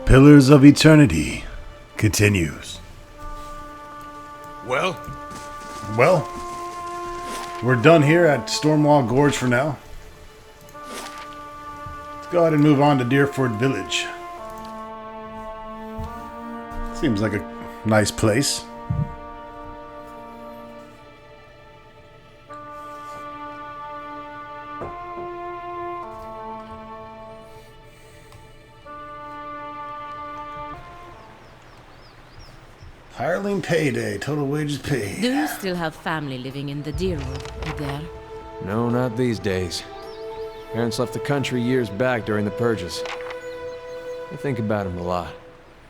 Pillars of Eternity continues. Well, Well, we're done here at Stormwall Gorge for now. Let's go ahead and move on to Dyrford Village. Seems like a nice place. Hireling payday, total wages paid. Do you still have family living in the Dyrwood, there? no, not these days. Parents left the country years back during the purges. I think about him a lot.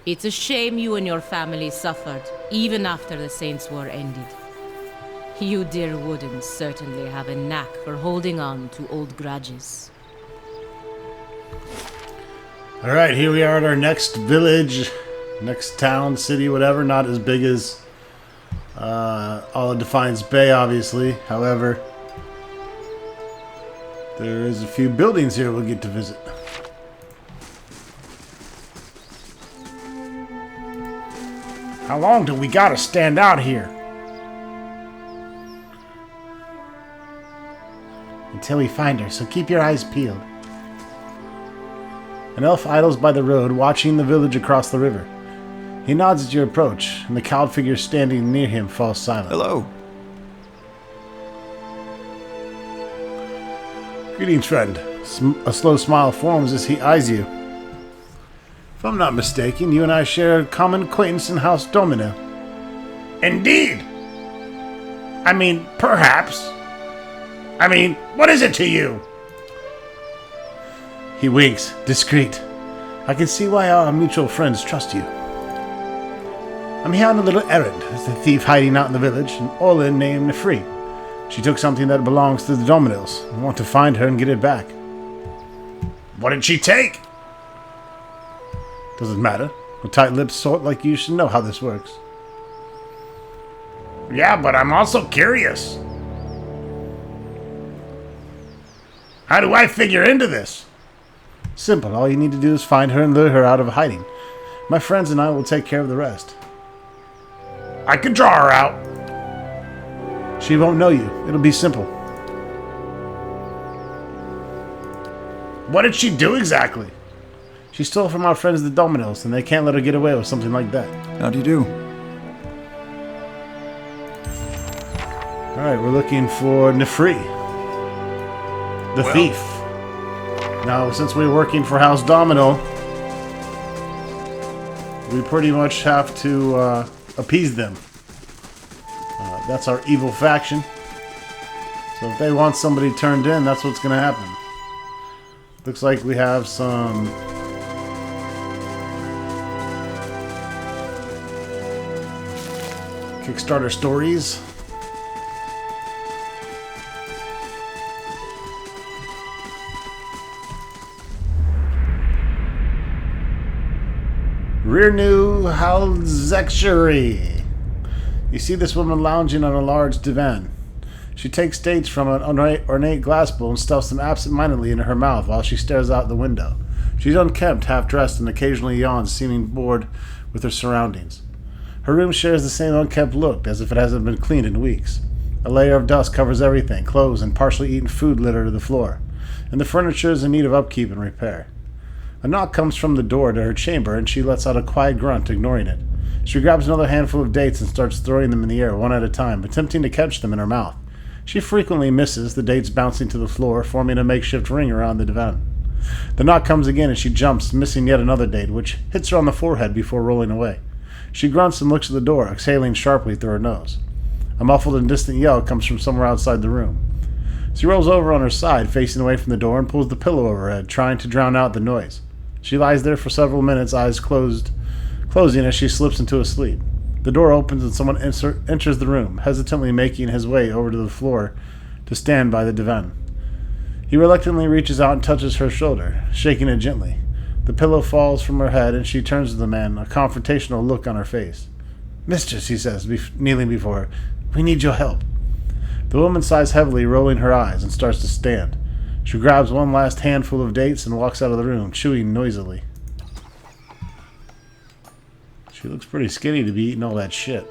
It's a shame you and your family suffered, even after the Saints' War ended. You Dyrwoodens certainly have a knack for holding on to old grudges. Alright, here we are at our next village, next town, city, whatever. Not as big as all of Defiance Bay, obviously. However, there is a few buildings here we'll get to visit. How long do we gotta stand out here? Until we find her, so keep your eyes peeled. An elf idles by the road, watching the village across the river. He nods at your approach, and the cowled figure standing near him falls silent. Hello. Greetings, friend. A slow smile forms as he eyes you. If I'm not mistaken, you and I share a common acquaintance in House Domino. Indeed! I mean, perhaps. I mean, what is it to you? He winks, discreet. I can see why our mutual friends trust you. I'm here on a little errand. There's a thief hiding out in the village, an Orlin named Nefri. She took something that belongs to the Dominos. I want to find her and get it back. What did she take? Doesn't matter. A tight-lipped sort like you should know how this works. Yeah, but I'm also curious. How do I figure into this? Simple. All you need to do is find her and lure her out of hiding. My friends and I will take care of the rest. I could draw her out. She won't know you. It'll be simple. What did she do exactly? She stole from our friends the Dominos, and they can't let her get away with something like that. How do you do? Alright, we're looking for Nefri, the thief. Now, since we're working for House Domino, we pretty much have to appease them. That's our evil faction. So if they want somebody turned in, that's what's going to happen. Looks like we have some Kickstarter stories. Rearnew Halzexury. You see this woman lounging on a large divan. She takes dates from an ornate glass bowl and stuffs them absent-mindedly into her mouth while she stares out the window. She's unkempt, half-dressed, and occasionally yawns, seeming bored with her surroundings. Her room shares the same unkempt look, as if it hasn't been cleaned in weeks. A layer of dust covers everything, clothes and partially eaten food litter the floor, and the furniture is in need of upkeep and repair. A knock comes from the door to her chamber, and she lets out a quiet grunt, ignoring it. She grabs another handful of dates and starts throwing them in the air, one at a time, attempting to catch them in her mouth. She frequently misses, the dates bouncing to the floor, forming a makeshift ring around the divan. The knock comes again, and she jumps, missing yet another date, which hits her on the forehead before rolling away. She grunts and looks at the door, exhaling sharply through her nose. A muffled and distant yell comes from somewhere outside the room. She rolls over on her side, facing away from the door, and pulls the pillow over her head, trying to drown out the noise. She lies there for several minutes, eyes closing as she slips into a sleep. The door opens and someone enters the room, hesitantly making his way over to the floor to stand by the divan. He reluctantly reaches out and touches her shoulder, shaking it gently. The pillow falls from her head and she turns to the man, a confrontational look on her face. Mistress, he says, kneeling before her, we need your help. The woman sighs heavily, rolling her eyes, and starts to stand. She grabs one last handful of dates and walks out of the room, chewing noisily. She looks pretty skinny to be eating all that shit.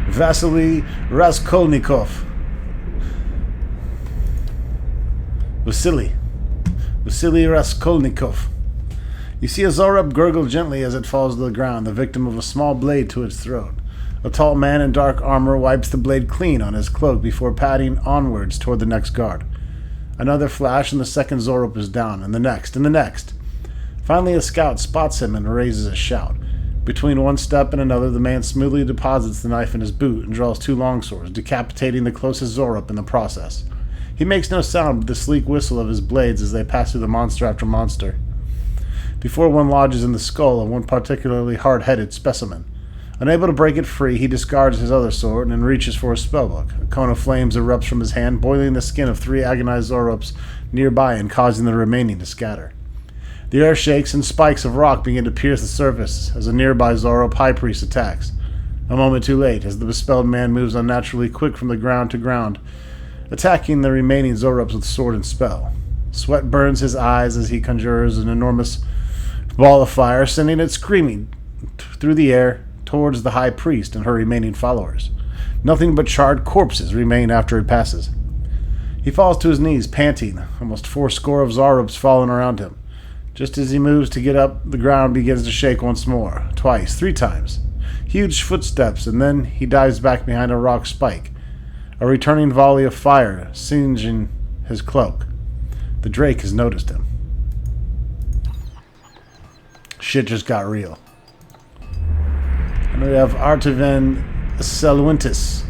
Vasily Raskolnikov. Vasily Raskolnikov. You see a Zorup gurgle gently as it falls to the ground, the victim of a small blade to its throat. A tall man in dark armor wipes the blade clean on his cloak before padding onwards toward the next guard. Another flash and the second Zorup is down, and the next, and the next. Finally a scout spots him and raises a shout. Between one step and another, the man smoothly deposits the knife in his boot and draws 2 longswords, decapitating the closest Zorup in the process. He makes no sound but the sleek whistle of his blades as they pass through the monster after monster, before one lodges in the skull of one particularly hard-headed specimen. Unable to break it free, he discards his other sword and reaches for his spellbook. A cone of flames erupts from his hand, boiling the skin of 3 agonized Zorups nearby and causing the remaining to scatter. The air shakes and spikes of rock begin to pierce the surface as a nearby Zorup high priest attacks. A moment too late, as the bespelled man moves unnaturally quick from the ground to ground, attacking the remaining Zorups with sword and spell. Sweat burns his eyes as he conjures an enormous ball of fire, sending it screaming through the air towards the high priest and her remaining followers. Nothing but charred corpses remain after it passes. He falls to his knees, panting, almost 80 of Zorups falling around him. Just as he moves to get up, the ground begins to shake once more, twice, 3 times. Huge footsteps, and then he dives back behind a rock spike, a returning volley of fire singeing his cloak. The Drake has noticed him. Shit just got real. And we have Artaven Selwintis.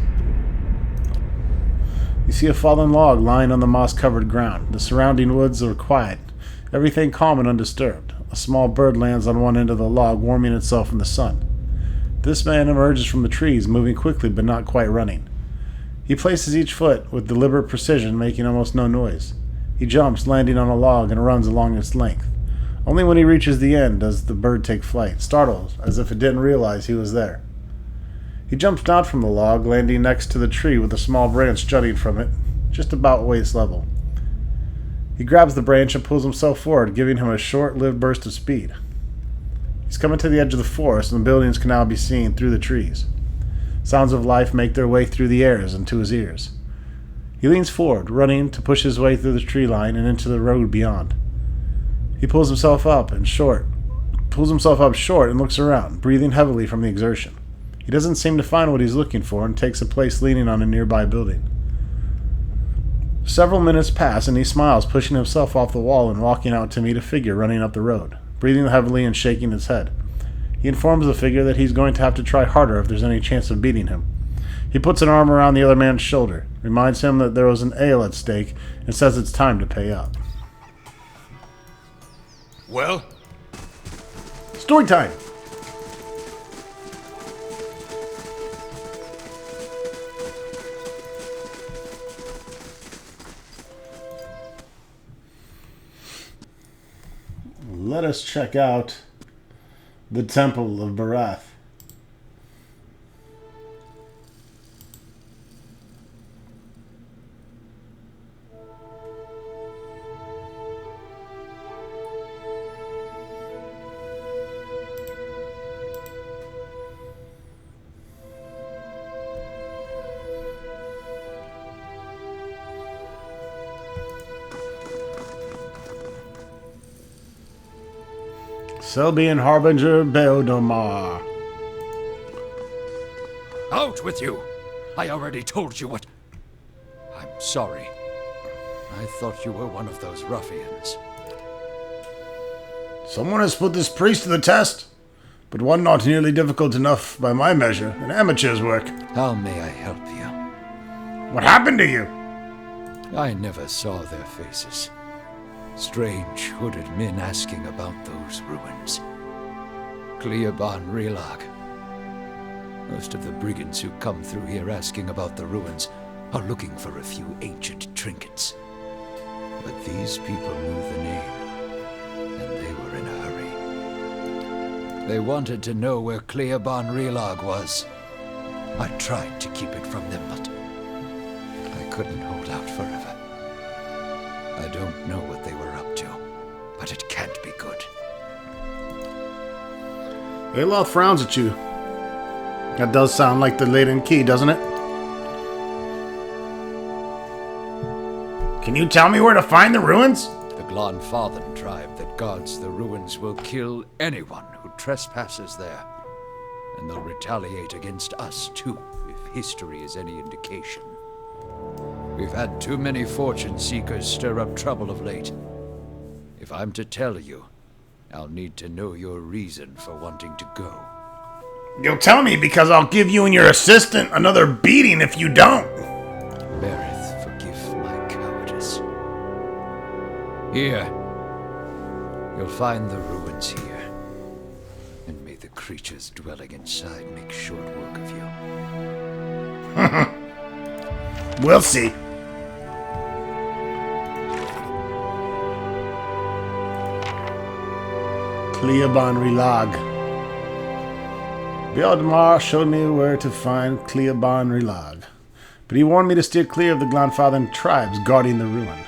You see a fallen log lying on the moss-covered ground. The surrounding woods are quiet, everything calm and undisturbed. A small bird lands on one end of the log, warming itself in the sun. This man emerges from the trees, moving quickly but not quite running. He places each foot with deliberate precision, making almost no noise. He jumps, landing on a log, and runs along its length. Only when he reaches the end does the bird take flight, startled, as if it didn't realize he was there. He jumps down from the log, landing next to the tree with a small branch jutting from it, just about waist level. He grabs the branch and pulls himself forward, giving him a short-lived burst of speed. He's coming to the edge of the forest, and the buildings can now be seen through the trees. Sounds of life make their way through the airs and to his ears. He leans forward, running to push his way through the tree line and into the road beyond. He pulls himself up short and looks around, breathing heavily from the exertion. He doesn't seem to find what he's looking for and takes a place leaning on a nearby building. Several minutes pass and he smiles, pushing himself off the wall and walking out to meet a figure running up the road, breathing heavily and shaking his head. He informs the figure that he's going to have to try harder if there's any chance of beating him. He puts an arm around the other man's shoulder, reminds him that there was an ale at stake, and says it's time to pay up. Well? Story time! Let us check out the Temple of Barath. Selby and Harbinger Beodomar. Out with you! I already told you what... I'm sorry. I thought you were one of those ruffians. Someone has put this priest to the test, but one not nearly difficult enough by my measure, an amateur's work. How may I help you? What happened to you? I never saw their faces. Strange, hooded men asking about those ruins. Cleoban Relag. Most of the brigands who come through here asking about the ruins are looking for a few ancient trinkets. But these people knew the name, and they were in a hurry. They wanted to know where Cleoban Relag was. I tried to keep it from them, but I couldn't hold out forever. I don't know what they were up to, but it can't be good. Aloth frowns at you. That does sound like the latent key, doesn't it? Can you tell me where to find the ruins? The Glanfathan tribe that guards the ruins will kill anyone who trespasses there. And they'll retaliate against us, too, if history is any indication. We've had too many fortune seekers stir up trouble of late. If I'm to tell you, I'll need to know your reason for wanting to go. You'll tell me because I'll give you and your assistant another beating if you don't. Berith, forgive my cowardice. Here. You'll find the ruins here. And may the creatures dwelling inside make short work of you. We'll see. Cleobon Relag. Bealdmar showed me where to find Cleobon Relag, but he warned me to steer clear of the Glanfathan tribes guarding the ruin.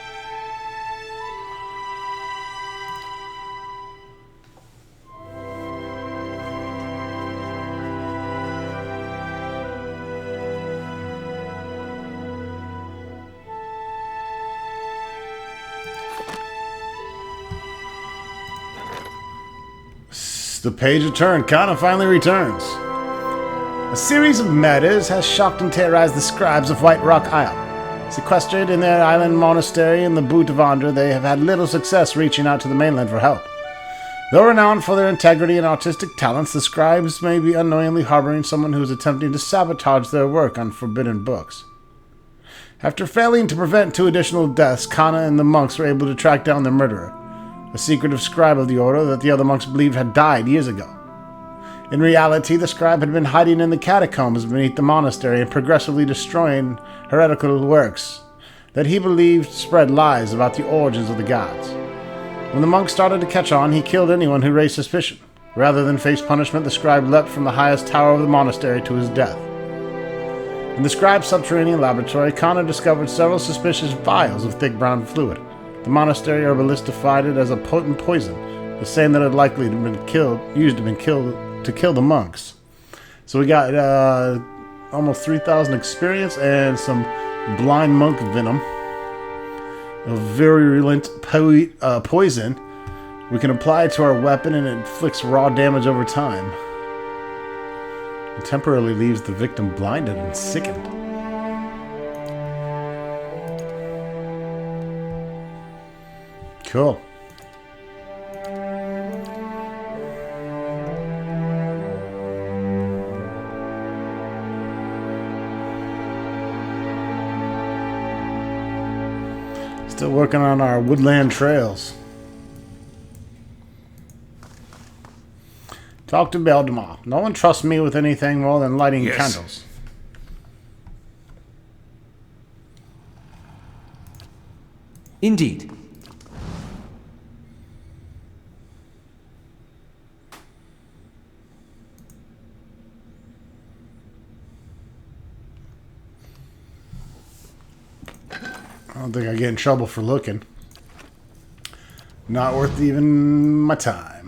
The page of turn, Kana finally returns. A series of murders has shocked and terrorized the scribes of White Rock Isle. Sequestered in their island monastery in the Boot of Andra, they have had little success reaching out to the mainland for help. Though renowned for their integrity and artistic talents, the scribes may be unknowingly harboring someone who is attempting to sabotage their work on forbidden books. After failing to prevent 2 additional deaths, Kana and the monks were able to track down the murderer, a secretive scribe of the order that the other monks believed had died years ago. In reality, the scribe had been hiding in the catacombs beneath the monastery and progressively destroying heretical works that he believed spread lies about the origins of the gods. When the monks started to catch on, he killed anyone who raised suspicion. Rather than face punishment, the scribe leapt from the highest tower of the monastery to his death. In the scribe's subterranean laboratory, Kana discovered several suspicious vials of thick brown fluid. The monastery herbalist defined it as a potent poison, the same that had likely been used to kill the monks. So we got almost 3,000 experience and some blind monk venom, a virulent poison. We can apply it to our weapon and it inflicts raw damage over time. It temporarily leaves the victim blinded and sickened. Cool. Still working on our woodland trails. Talk to Beldemar. No one trusts me with anything more than lighting candles. Indeed. I don't think I get in trouble for looking. Not worth even my time.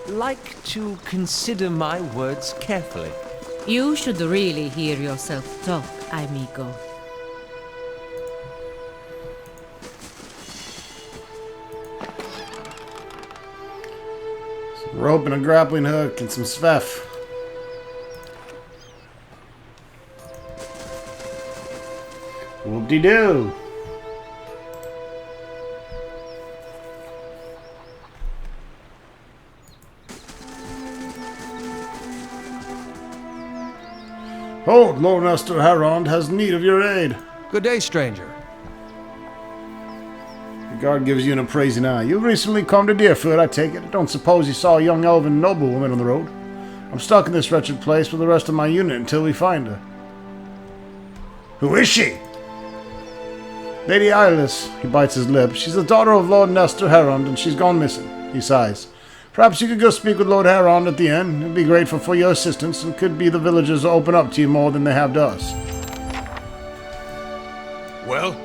Like to consider my words carefully. You should really hear yourself talk, amigo. Some rope and a grappling hook and some sveff. Whoop-de-doo. Hold, Lord Nestor Harond has need of your aid. Good day, stranger. Guard gives you an appraising eye. You recently come to Dyrford, I take it. I don't suppose you saw a young elven noblewoman on the road. I'm stuck in this wretched place with the rest of my unit until we find her. Who is she? Lady Iris. He bites his lip. She's the daughter of Lord Nestor Herond, and she's gone missing. He sighs. Perhaps you could go speak with Lord Herond at the inn. He'd be grateful for your assistance, and could be the villagers will open up to you more than they have to us. Well?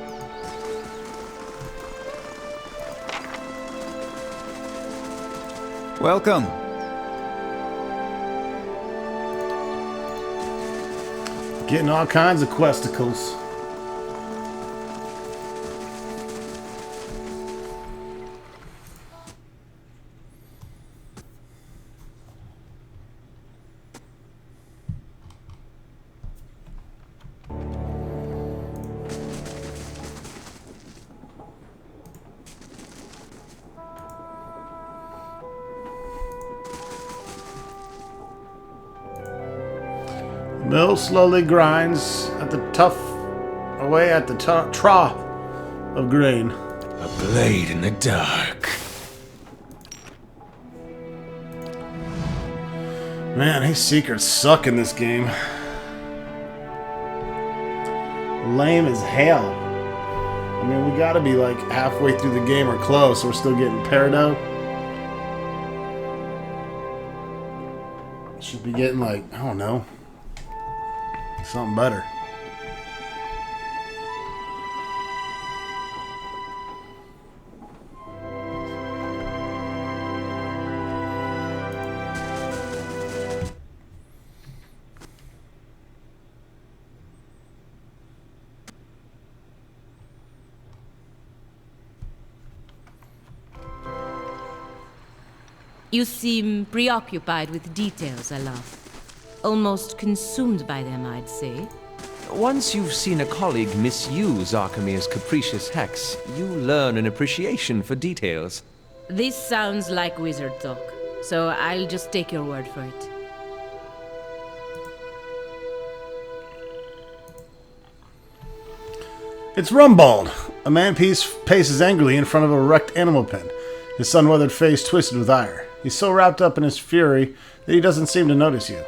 Welcome. Getting all kinds of questicles. Mill slowly grinds at the away at the trough of grain. A blade in the dark. Man, these secrets suck in this game. Lame as hell. I mean, we gotta be like halfway through the game or close, so we're still getting peridot. Should be getting like, I don't know, something better. You seem preoccupied with details, Olaf. Almost consumed by them, I'd say. Once you've seen a colleague misuse Archimede's capricious hex, you learn an appreciation for details. This sounds like wizard talk, so I'll just take your word for it. It's Rumbald. A man paces angrily in front of a wrecked animal pen, his sun-weathered face twisted with ire. He's so wrapped up in his fury that he doesn't seem to notice you.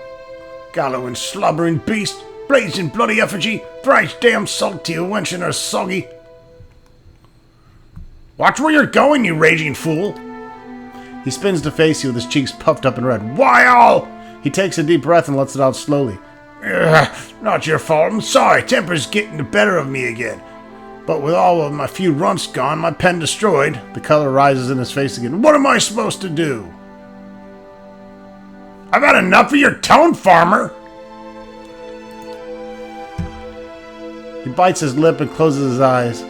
Gallowing, slobbering beast, blazing bloody effigy, thrice damned salty wench and her soggy. Watch where you're going, you raging fool! He spins to face you with his cheeks puffed up and red. Why all? He takes a deep breath and lets it out slowly. Not your fault, I'm sorry, temper's getting the better of me again. But with all of my few runts gone, my pen destroyed, the color rises in his face again. What am I supposed to do? I've had enough of your tone, farmer! He bites his lip and closes his eyes.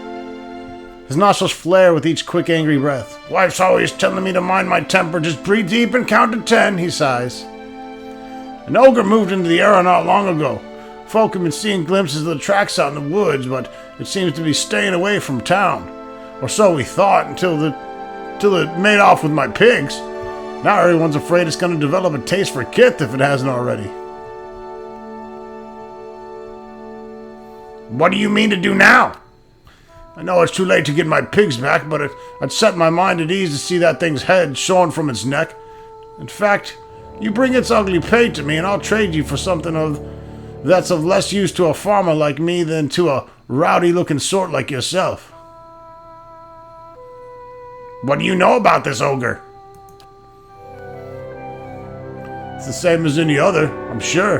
His nostrils flare with each quick, angry breath. Wife's always telling me to mind my temper. Just breathe deep and count to 10, he sighs. An ogre moved into the area not long ago. Folk have been seeing glimpses of the tracks out in the woods, but it seems to be staying away from town. Or so we thought, until it made off with my pigs. Now everyone's afraid it's going to develop a taste for kith if it hasn't already. What do you mean to do now? I know it's too late to get my pigs back, but I'd set my mind at ease to see that thing's head shorn from its neck. In fact, you bring its ugly pate to me and I'll trade you for something that's of less use to a farmer like me than to a rowdy-looking sort like yourself. What do you know about this ogre? It's the same as any other, I'm sure.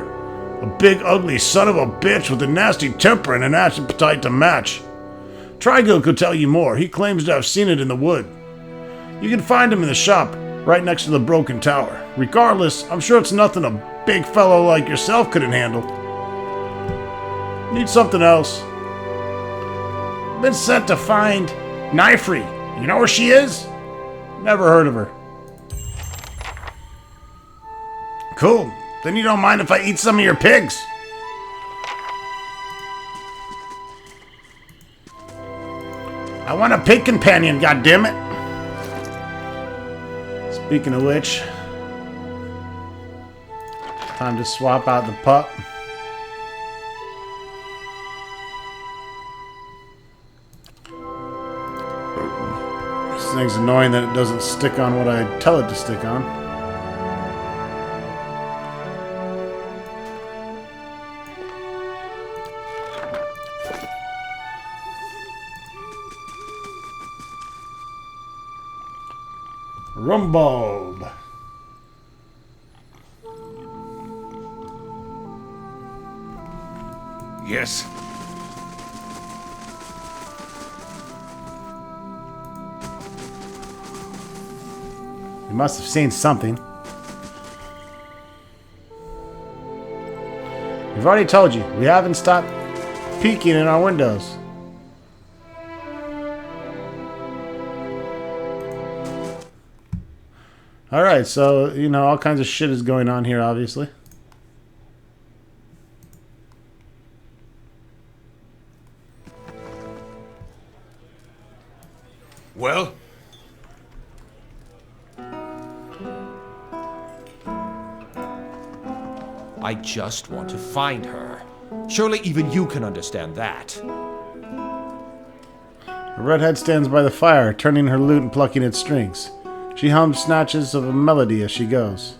A big, ugly son of a bitch with a nasty temper and an appetite to match. Trigil could tell you more. He claims to have seen it in the wood. You can find him in the shop, right next to the broken tower. Regardless, I'm sure it's nothing a big fellow like yourself couldn't handle. Need something else. Been sent to find Nifri. You know where she is? Never heard of her. Cool. Then you don't mind if I eat some of your pigs? I want a pig companion, goddammit. Speaking of which, time to swap out the pup. This thing's annoying that it doesn't stick on what I tell it to stick on. Rumbulb. Yes. You must have seen something. We've already told you, we haven't stopped peeking in our windows. Alright, so, you know, all kinds of shit is going on here, obviously. Well? I just want to find her. Surely even you can understand that. A redhead stands by the fire, turning her lute and plucking its strings. She hums snatches of a melody as she goes.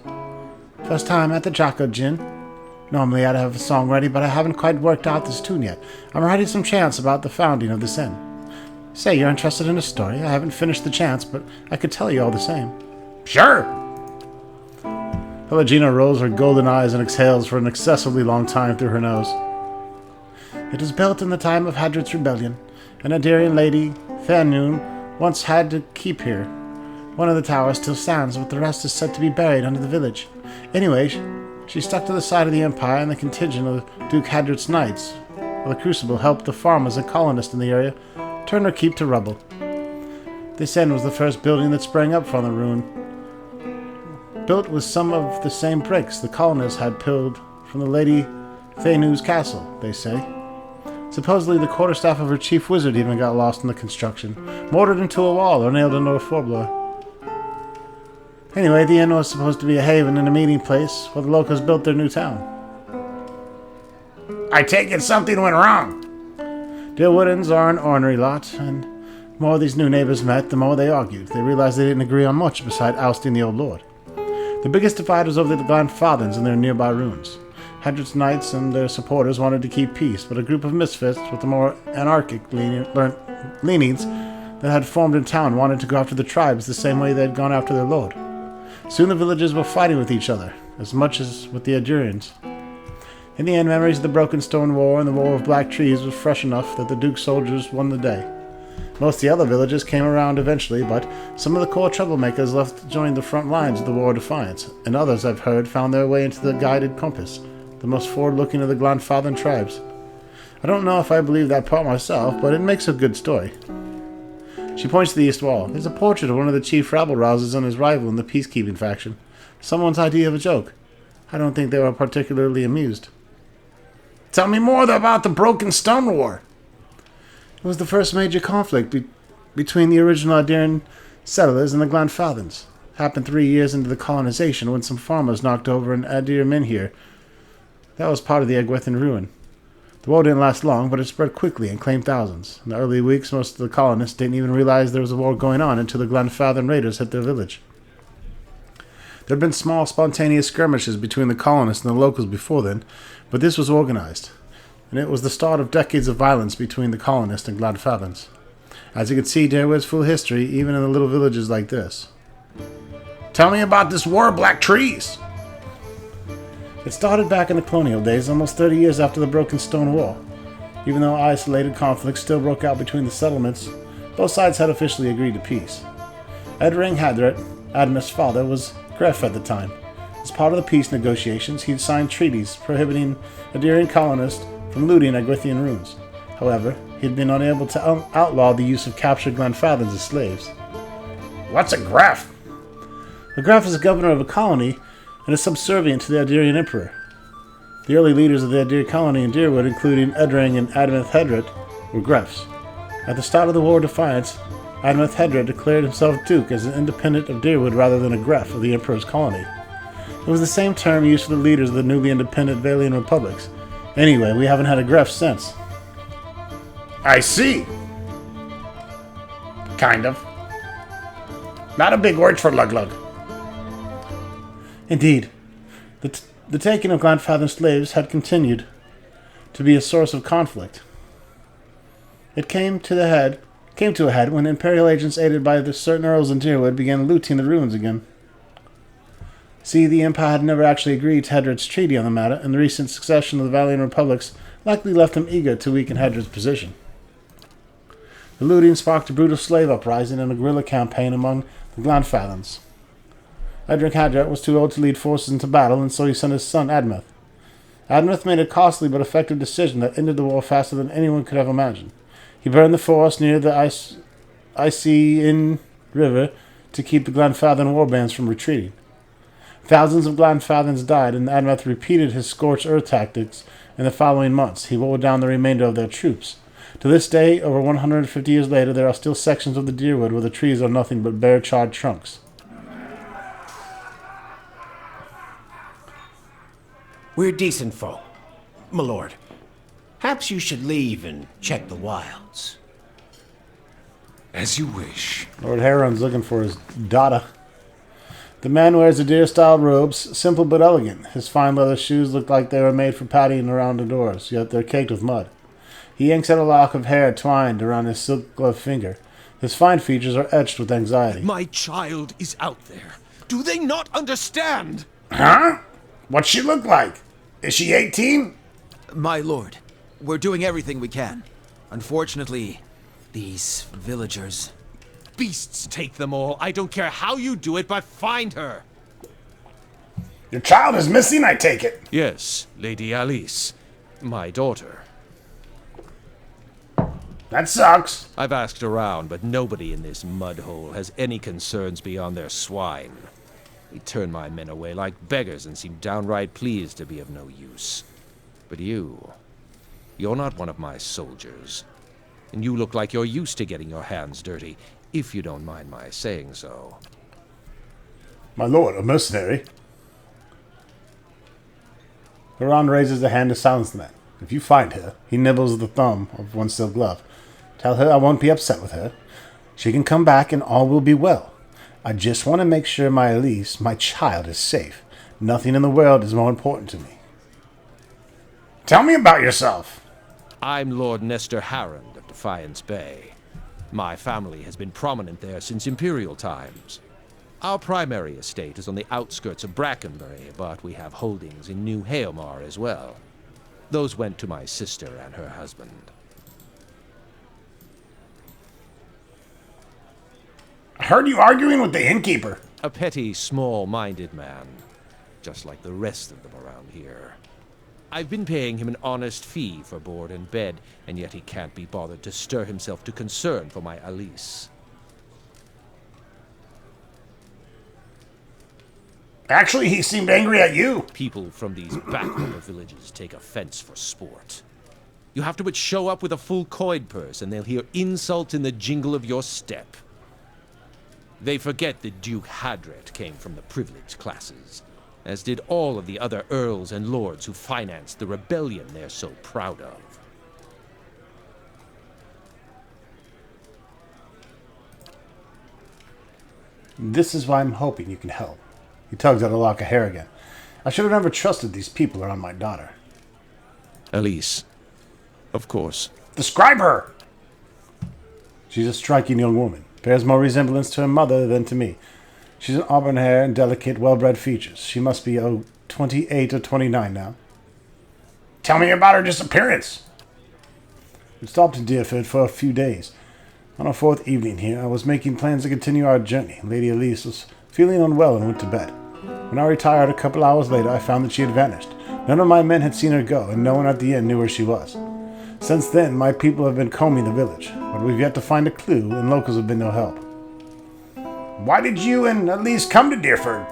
First time at the Jocko Gin. Normally I'd have a song ready, but I haven't quite worked out this tune yet. I'm writing some chants about the founding of this inn. Say, you're interested in a story? I haven't finished the chants, but I could tell you all the same. Sure! Pelagina rolls her golden eyes and exhales for an excessively long time through her nose. It was built in the time of Hadrit's rebellion. An Adirian lady, Fairnoon, once had to keep here. One of the towers still stands, but the rest is said to be buried under the village. Anyway, she stuck to the side of the Empire, and the contingent of Duke Hadrit's knights, while the Crucible helped the farmers and colonists in the area turn her keep to rubble. This inn was the first building that sprang up from the ruin, built with some of the same bricks the colonists had pilled from the Lady Fairnoon's castle, they say. Supposedly the quarterstaff of her chief wizard even got lost in the construction, mortared into a wall or nailed into a floorboard. Anyway, the inn was supposed to be a haven and a meeting place while the locals built their new town. I take it something went wrong. Deerwoodens are an ornery lot, and the more these new neighbors met, the more they argued. They realized they didn't agree on much beside ousting the old lord. The biggest divide was over the Glenfathens and their nearby ruins. Hadrit's knights and their supporters wanted to keep peace, but a group of misfits with the more anarchic leanings that had formed in town wanted to go after the tribes the same way they had gone after their lord. Soon the villagers were fighting with each other, as much as with the Adurians. In the end, memories of the Broken Stone War and the War of Black Trees was fresh enough that the Duke's soldiers won the day. Most of the other villagers came around eventually, but some of the core troublemakers left to join the front lines of the War of Defiance, and others, I've heard, found their way into the Guided Compass, the most forward-looking of the Glenfathen tribes. I don't know if I believe that part myself, but it makes a good story. She points to the east wall. There's a portrait of one of the chief rabble-rousers and his rival in the peacekeeping faction. Someone's idea of a joke. I don't think they were particularly amused. Tell me more about the Broken Stone War. It was the first major conflict between the original Adirian settlers and the Glenfathens. Happened 3 years into the colonization when some farmers knocked over an Adir menhir. That was part of the Egwethan ruin. The war didn't last long, but it spread quickly and claimed thousands. In the early weeks, most of the colonists didn't even realize there was a war going on until the Glenfathen raiders hit their village. There had been small, spontaneous skirmishes between the colonists and the locals before then, but this was organized, and it was the start of decades of violence between the colonists and Glenfathens. As you can see, there was full history, even in the little villages like this. Tell me about this War of Black Trees! It started back in the colonial days, almost 30 years after the Broken Stone War. Even though isolated conflicts still broke out between the settlements, both sides had officially agreed to peace. Edring Hadrit, Adam's father, was Gref at the time. As part of the peace negotiations, he'd signed treaties prohibiting Adirian colonists from looting Egwethian ruins. However, he'd been unable to outlaw the use of captured Glenfathens as slaves. What's a Gref? A Gref is a governor of a colony and is subservient to the Adirian emperor. The early leaders of the Adir colony in Dyrwood, including Edring and Adameth Hedret, were Grefs. At the start of the War of Defiance, Adameth Hedret declared himself Duke as an independent of Dyrwood rather than a Gref of the emperor's colony. It was the same term used for the leaders of the newly independent Valian republics. Anyway, we haven't had a Gref since. I see. Kind of. Not a big word for Luglug. Indeed, the taking of Glanfather's slaves had continued to be a source of conflict. It came to a head when Imperial agents aided by the certain earls in Dyrwood began looting the ruins again. See, the Empire had never actually agreed to Hedred's treaty on the matter, and the recent succession of the Valiant Republics likely left them eager to weaken Hedred's position. The looting sparked a brutal slave uprising and a guerrilla campaign among the Glanfathans. Edric Hadret was too old to lead forces into battle, and so he sent his son Admeth. Admeth made a costly but effective decision that ended the war faster than anyone could have imagined. He burned the forest near the Icy Inn River to keep the Glanfathan warbands from retreating. Thousands of Glanfathans died, and Admeth repeated his scorched earth tactics in the following months. He wore down the remainder of their troops. To this day, over 150 years later, there are still sections of the Dyrwood where the trees are nothing but bare charred trunks. We're decent folk, my lord. Perhaps you should leave and check the wilds. As you wish. Lord Heron's looking for his daughter. The man wears the deer-style robes, simple but elegant. His fine leather shoes look like they were made for pattying around indoors, yet they're caked with mud. He yanks out a lock of hair twined around his silk-gloved finger. His fine features are etched with anxiety. My child is out there. Do they not understand? Huh? What's she look like? Is she 18? My lord, we're doing everything we can. Unfortunately, these villagers... Beasts take them all. I don't care how you do it, but find her. Your child is missing, I take it. Yes, Lady Alice. My daughter. That sucks. I've asked around, but nobody in this mud hole has any concerns beyond their swine. They turn my men away like beggars and seem downright pleased to be of no use. But you're not one of my soldiers. And you look like you're used to getting your hands dirty, if you don't mind my saying so. My lord, a mercenary. Haran raises a hand to silence the man. If you find her, he nibbles the thumb of one silk glove. Tell her I won't be upset with her. She can come back and all will be well. I just want to make sure my Elise, my child, is safe. Nothing in the world is more important to me. Tell me about yourself. I'm Lord Nestor Harrond of Defiance Bay. My family has been prominent there since Imperial times. Our primary estate is on the outskirts of Brackenbury, but we have holdings in New Haomar as well. Those went to my sister and her husband. I heard you arguing with the innkeeper. A petty, small-minded man, just like the rest of them around here. I've been paying him an honest fee for board and bed, and yet he can't be bothered to stir himself to concern for my Alice. Actually, he seemed angry at you. People from these backwater villages take offense for sport. You have to but show up with a full coin purse, and they'll hear insult in the jingle of your step. They forget that Duke Hadret came from the privileged classes, as did all of the other earls and lords who financed the rebellion they're so proud of. This is why I'm hoping you can help. He tugs at a lock of hair again. I should have never trusted these people around my daughter. Elise. Of course. Describe her! She's a striking young woman. Bears more resemblance to her mother than to me. She's an auburn hair and delicate, well-bred features. She must be, 28 or 29 now. Tell me about her disappearance. We stopped in Dyrford for a few days. On our fourth evening here, I was making plans to continue our journey. Lady Elise was feeling unwell and went to bed. When I retired a couple hours later, I found that she had vanished. None of my men had seen her go, and no one at the inn knew where she was. Since then, my people have been combing the village, but we've yet to find a clue, and locals have been no help. Why did you and Elise come to Dyrford?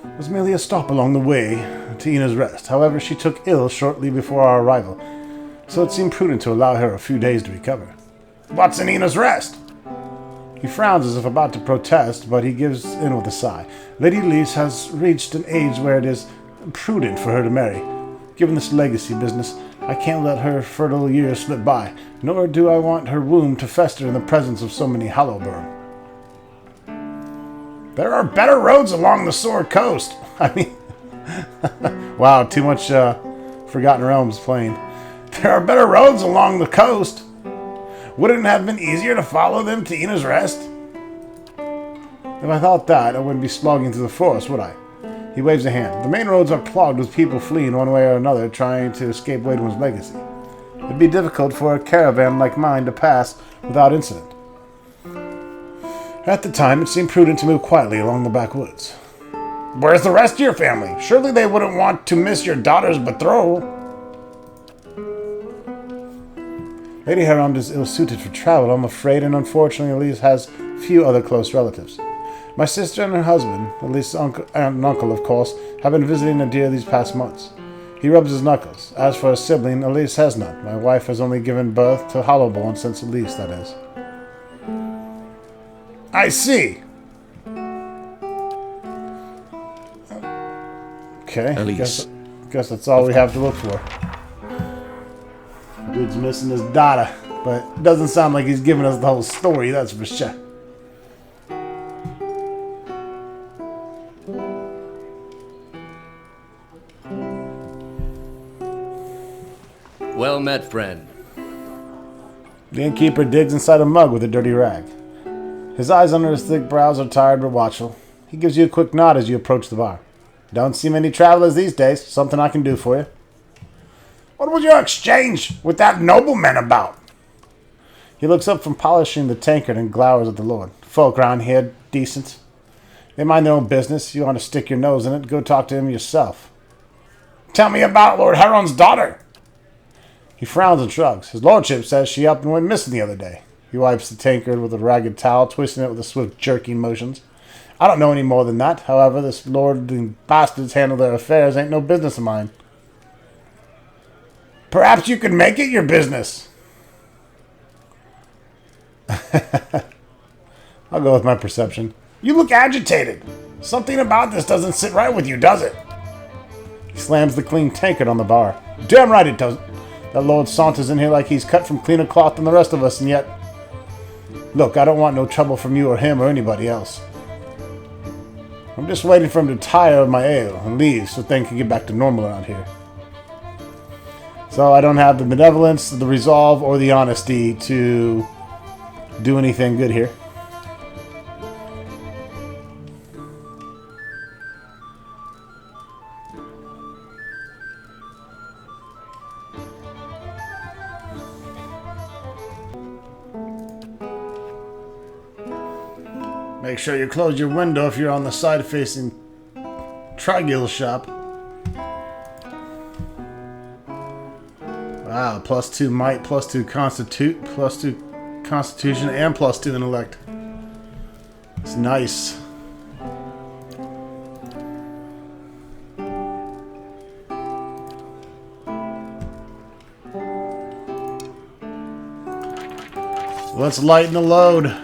It was merely a stop along the way to Ina's rest. However, she took ill shortly before our arrival, so it seemed prudent to allow her a few days to recover. What's in Ina's rest? He frowns as if about to protest, but he gives in with a sigh. Lady Elise has reached an age where it is prudent for her to marry. Given this legacy business, I can't let her fertile years slip by, nor do I want her womb to fester in the presence of so many Hallowburn. There are better roads along the Sword Coast. I mean, wow, too much Forgotten Realms playing. There are better roads along the coast. Wouldn't it have been easier to follow them to Ina's Rest? If I thought that, I wouldn't be slogging through the forest, would I? He waves a hand. The main roads are clogged with people fleeing one way or another, trying to escape Waydwin's legacy. It'd be difficult for a caravan like mine to pass without incident. At the time, it seemed prudent to move quietly along the backwoods. Where's the rest of your family? Surely they wouldn't want to miss your daughter's betrothal. Lady Herond is ill-suited for travel, I'm afraid, and unfortunately Elise has few other close relatives. My sister and her husband, Elise's aunt and uncle, of course, have been visiting Nadir these past months. He rubs his knuckles. As for a sibling, Elise has none. My wife has only given birth to Hollowborn since Elise, that is. I see. Okay, Elise. Guess that's all we have to look for. Dude's missing his daughter, but it doesn't sound like he's giving us the whole story, that's for sure. Well met, friend. The innkeeper digs inside a mug with a dirty rag. His eyes under his thick brows are tired but watchful. He gives you a quick nod as you approach the bar. Don't see many travelers these days. Something I can do for you. What was your exchange with that nobleman about? He looks up from polishing the tankard and glowers at the lord. Folk round here, decent. They mind their own business. You want to stick your nose in it, go talk to him yourself. Tell me about Lord Heron's daughter. He frowns and shrugs. His lordship says she up and went missing the other day. He wipes the tankard with a ragged towel, twisting it with the swift jerking motions. I don't know any more than that. However, this lord and bastards handle their affairs ain't no business of mine. Perhaps you could make it your business. I'll go with my perception. You look agitated. Something about this doesn't sit right with you, does it? He slams the clean tankard on the bar. Damn right it doesn't. That lord saunters in here like he's cut from cleaner cloth than the rest of us, and yet... Look, I don't want no trouble from you or him or anybody else. I'm just waiting for him to tire of my ale and leave so things can get back to normal around here. So I don't have the benevolence, the resolve, or the honesty to do anything good here. Make sure you close your window if you're on the side facing Trigill's shop. Wow, +2 might, +2 +2 constitution, and +2 intellect. It's nice. Let's lighten the load.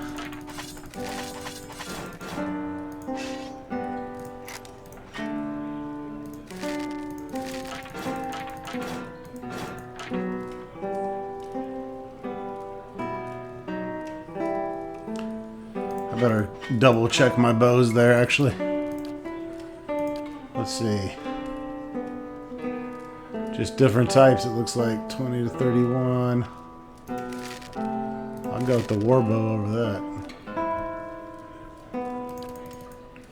Better double check my bows there, actually. Let's see. Just different types, it looks like 20 to 31. I'll go with the war bow over that.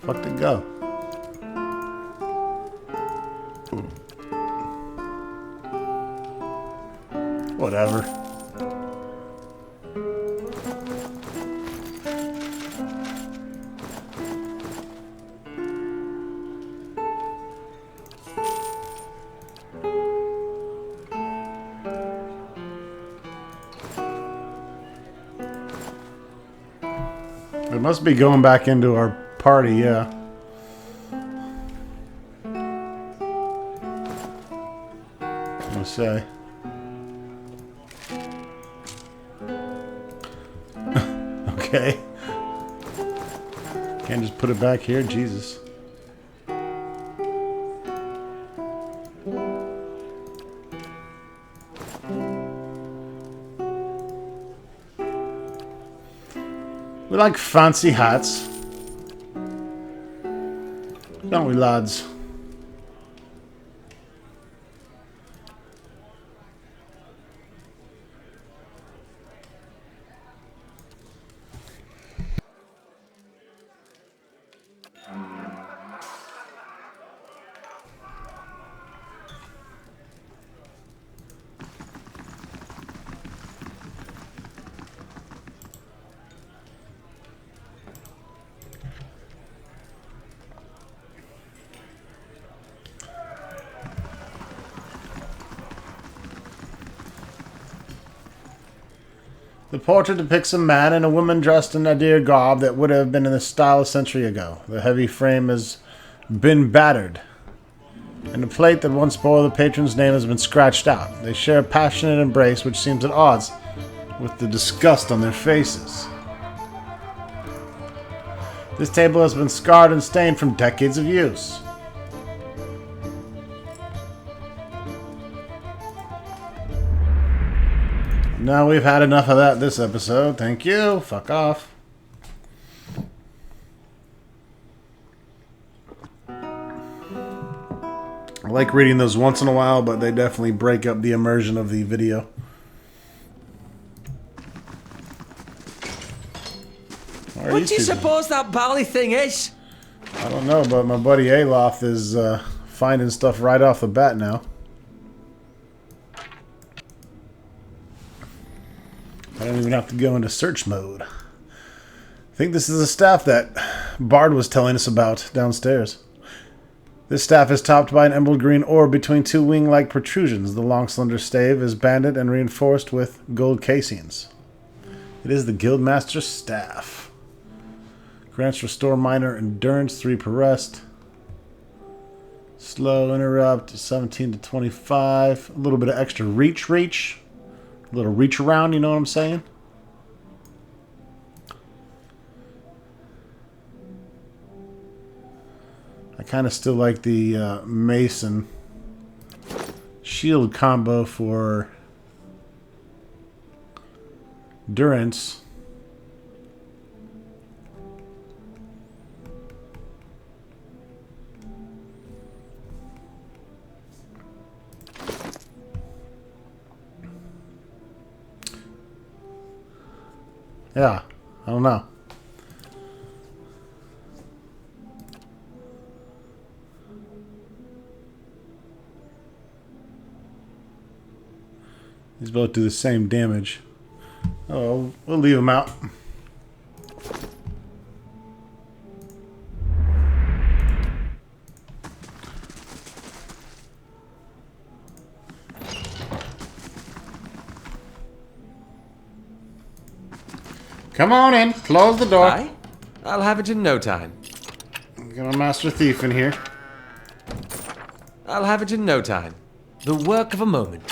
Fuck to go. Whatever. It must be going back into our party, yeah. I'll say. Okay. Can't just put it back here, Jesus. We like fancy hats. Don't we, lads? The portrait depicts a man and a woman dressed in Nadir garb that would have been in the style a century ago. The heavy frame has been battered, and the plate that once bore the patron's name has been scratched out. They share a passionate embrace which seems at odds with the disgust on their faces. This table has been scarred and stained from decades of use. Now we've had enough of that this episode. Thank you. Fuck off. I like reading those once in a while, but they definitely break up the immersion of the video. What do you suppose that bally thing is? I don't know, but my buddy Aloth is finding stuff right off the bat now. I don't even have to go into search mode. I think this is the staff that Bard was telling us about downstairs. This staff is topped by an emerald green orb between two wing-like protrusions. The long slender stave is banded and reinforced with gold casings. It is the Guildmaster's staff. Grants restore minor endurance, 3 per rest. Slow interrupt, 17 to 25. A little bit of extra reach. A little reach around, you know what I'm saying? I kind of still like the Mason shield combo for Durance. Yeah, I don't know. These both do the same damage. Oh, we'll leave them out. Come on in. Close the door. Aye? I'll have it in no time. Got a master thief in here. I'll have it in no time. The work of a moment.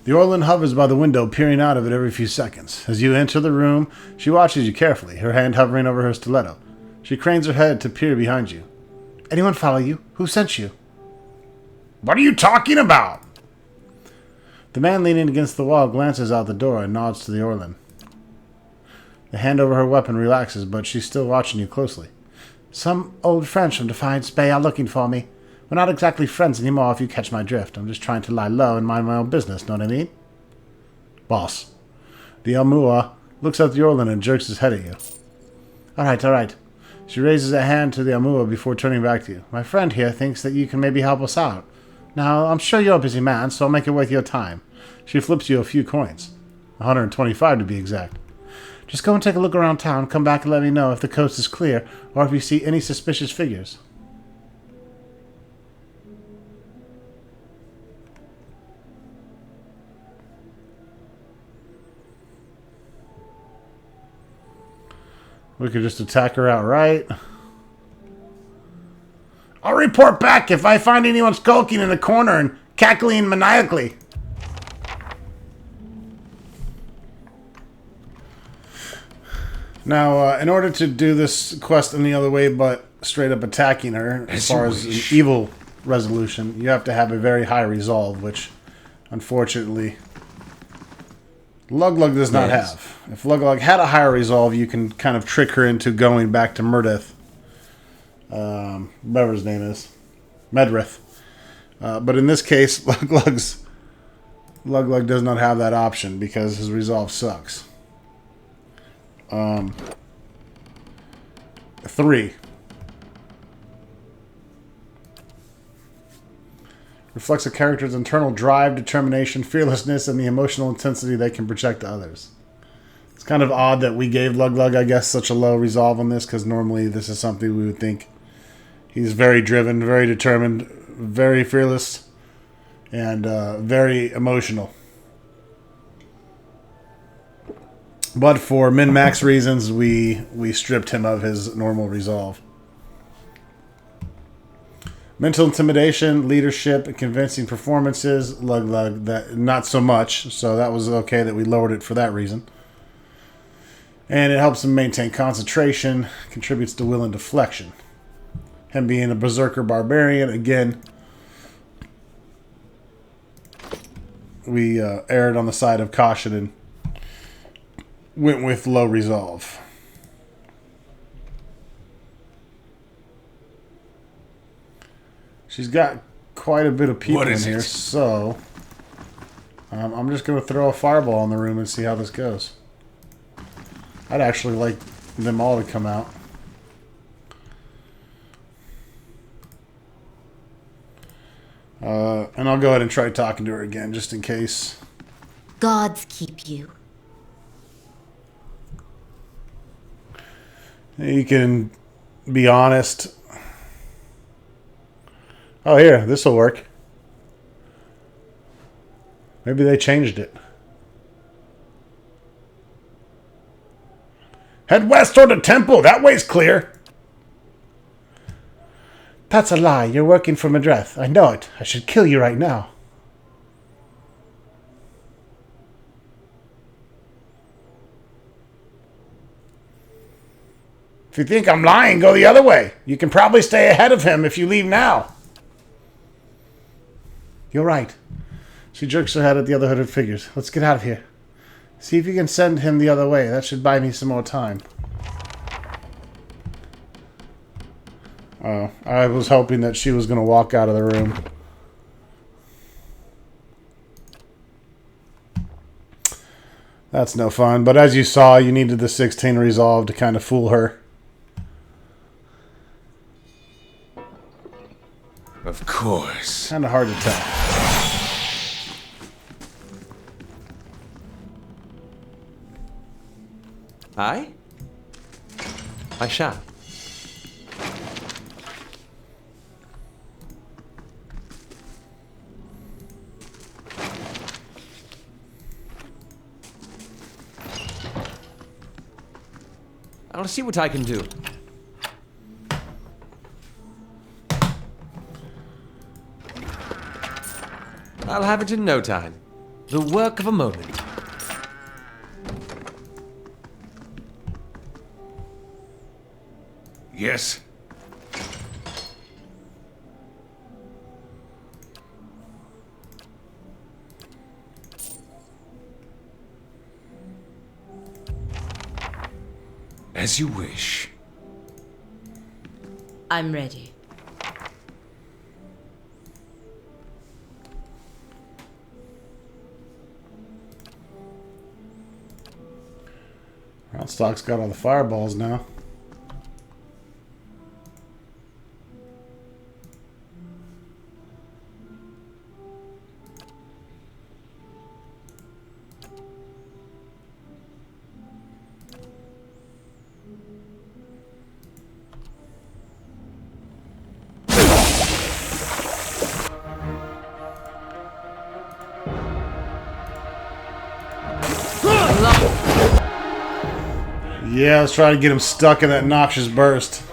The Orlin hovers by the window, peering out of it every few seconds. As you enter the room, she watches you carefully, her hand hovering over her stiletto. She cranes her head to peer behind you. Anyone follow you? Who sent you? What are you talking about? The man leaning against the wall glances out the door and nods to the Orlin. The hand over her weapon relaxes, but she's still watching you closely. Some old friends from Defiance Bay are looking for me. We're not exactly friends anymore, if you catch my drift. I'm just trying to lie low and mind my own business, know what I mean? Boss. The Almua looks at the Orlin and jerks his head at you. All right. She raises a hand to the Almua before turning back to you. My friend here thinks that you can maybe help us out. Now, I'm sure you're a busy man, so I'll make it worth your time. She flips you a few coins. 125 to be exact. Just go and take a look around town, come back and let me know if the coast is clear, or if you see any suspicious figures. We could just attack her outright. I'll report back if I find anyone skulking in the corner and cackling maniacally. Now, in order to do this quest any other way but straight up attacking her, as far as an evil resolution, you have to have a very high resolve, which, unfortunately, Luglug does not Yes. have. If Luglug had a higher resolve, you can kind of trick her into going back to Murdith. Whatever his name is. Medrith. But in this case, Luglug does not have that option because his resolve sucks. 3. Reflects a character's internal drive, determination, fearlessness, and the emotional intensity they can project to others. It's kind of odd that we gave Luglug, I guess, such a low resolve on this, because normally this is something we would think he's very driven, very determined, very fearless, and very emotional. But for min-max reasons, we stripped him of his normal resolve. Mental intimidation, leadership, and convincing performances, Luglug, that not so much. So that was okay that we lowered it for that reason. And it helps him maintain concentration, contributes to will and deflection. Him being a berserker barbarian, again, we erred on the side of caution and went with low resolve. She's got quite a bit of people in here, so I'm just going to throw a fireball in the room and see how this goes. I'd actually like them all to come out. And I'll go ahead and try talking to her again, just in case. Gods keep you. You can be honest. Oh, here, this will work. Maybe they changed it. Head west toward the temple. That way's clear. That's a lie. You're working for Medrith. I know it. I should kill you right now. If you think I'm lying, go the other way. You can probably stay ahead of him if you leave now. You're right. She jerks her head at the other hooded figures. Let's get out of here. See if you can send him the other way. That should buy me some more time. Oh, I was hoping that she was going to walk out of the room. That's no fun. But as you saw, you needed the 16 resolve to kind of fool her. Of course. Kind of hard to tell. Aye? I shall. I'll see what I can do. I'll have it in no time. The work of a moment. Yes. As you wish. I'm ready. Roundstock's got all the fireballs now. Yeah, let's try to get him stuck in that noxious burst.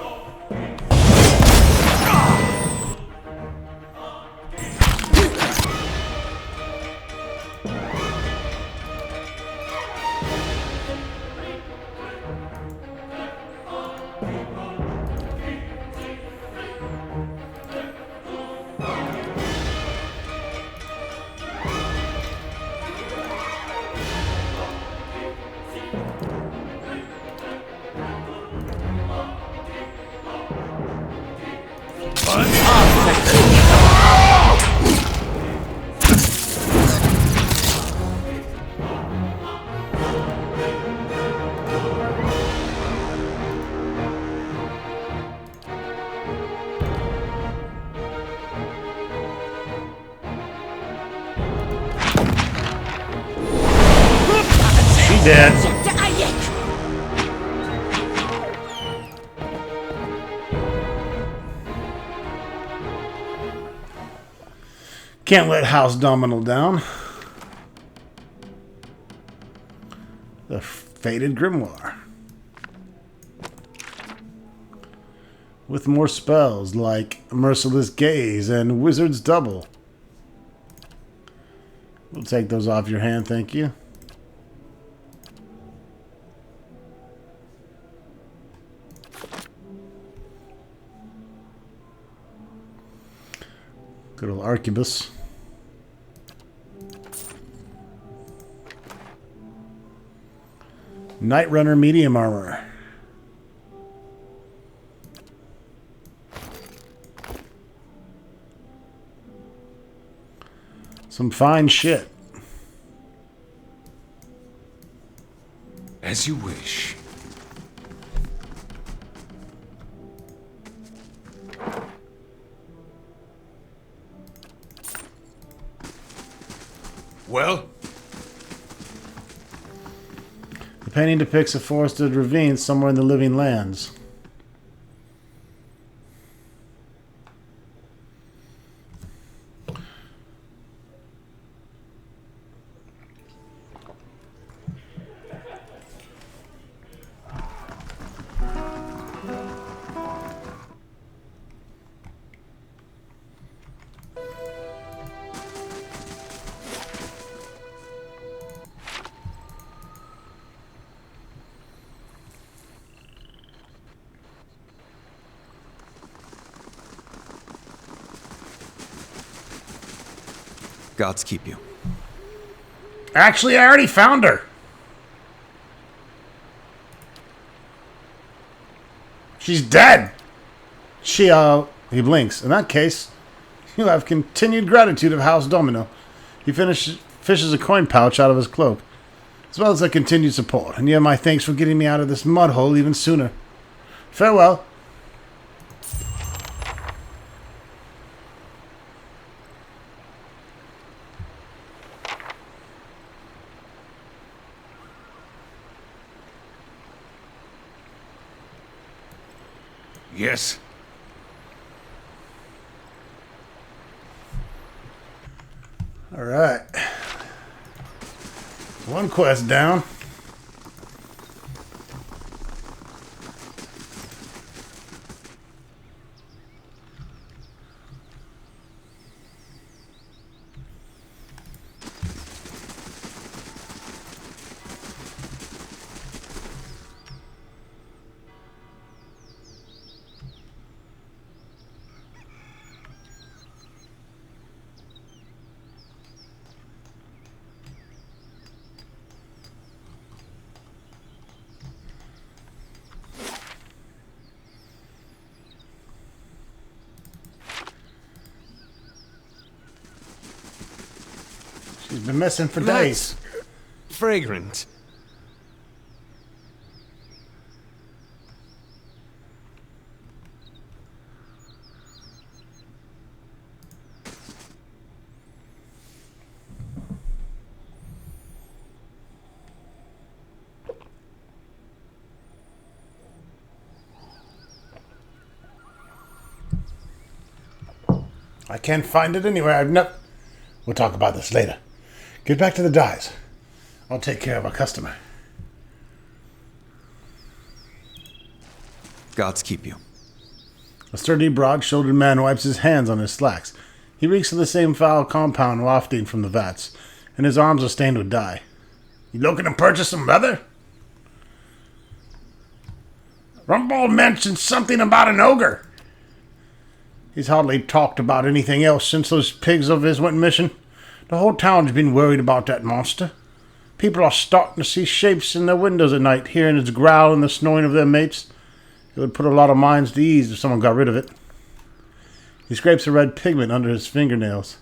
She dead. Can't let House Domino down. The Fated Grimoire. With more spells like Merciless Gaze and Wizard's Double. We'll take those off your hand, thank you. Good old Arquebus. Night Runner medium armor. Some fine shit. As you wish. Well? The painting depicts a forested ravine somewhere in the living lands. Gods keep you. Actually, I already found her. She's dead. He blinks. In that case, you have continued gratitude of House Domino. He fishes a coin pouch out of his cloak, as well as a continued support. And you have my thanks for getting me out of this mud hole even sooner. Farewell. Yes. All right. One quest down. She's been missing for days. Fragrant. I can't find it anywhere. We'll talk about this later. Get back to the dyes. I'll take care of our customer. Gods keep you. A sturdy, broad-shouldered man wipes his hands on his slacks. He reeks of the same foul compound wafting from the vats, and his arms are stained with dye. You looking to purchase some leather? Rumball mentioned something about an ogre. He's hardly talked about anything else since those pigs of his went missing. The whole town's been worried about that monster. People are starting to see shapes in their windows at night, hearing its growl and the snoring of their mates. It would put a lot of minds to ease if someone got rid of it. He scrapes a red pigment under his fingernails.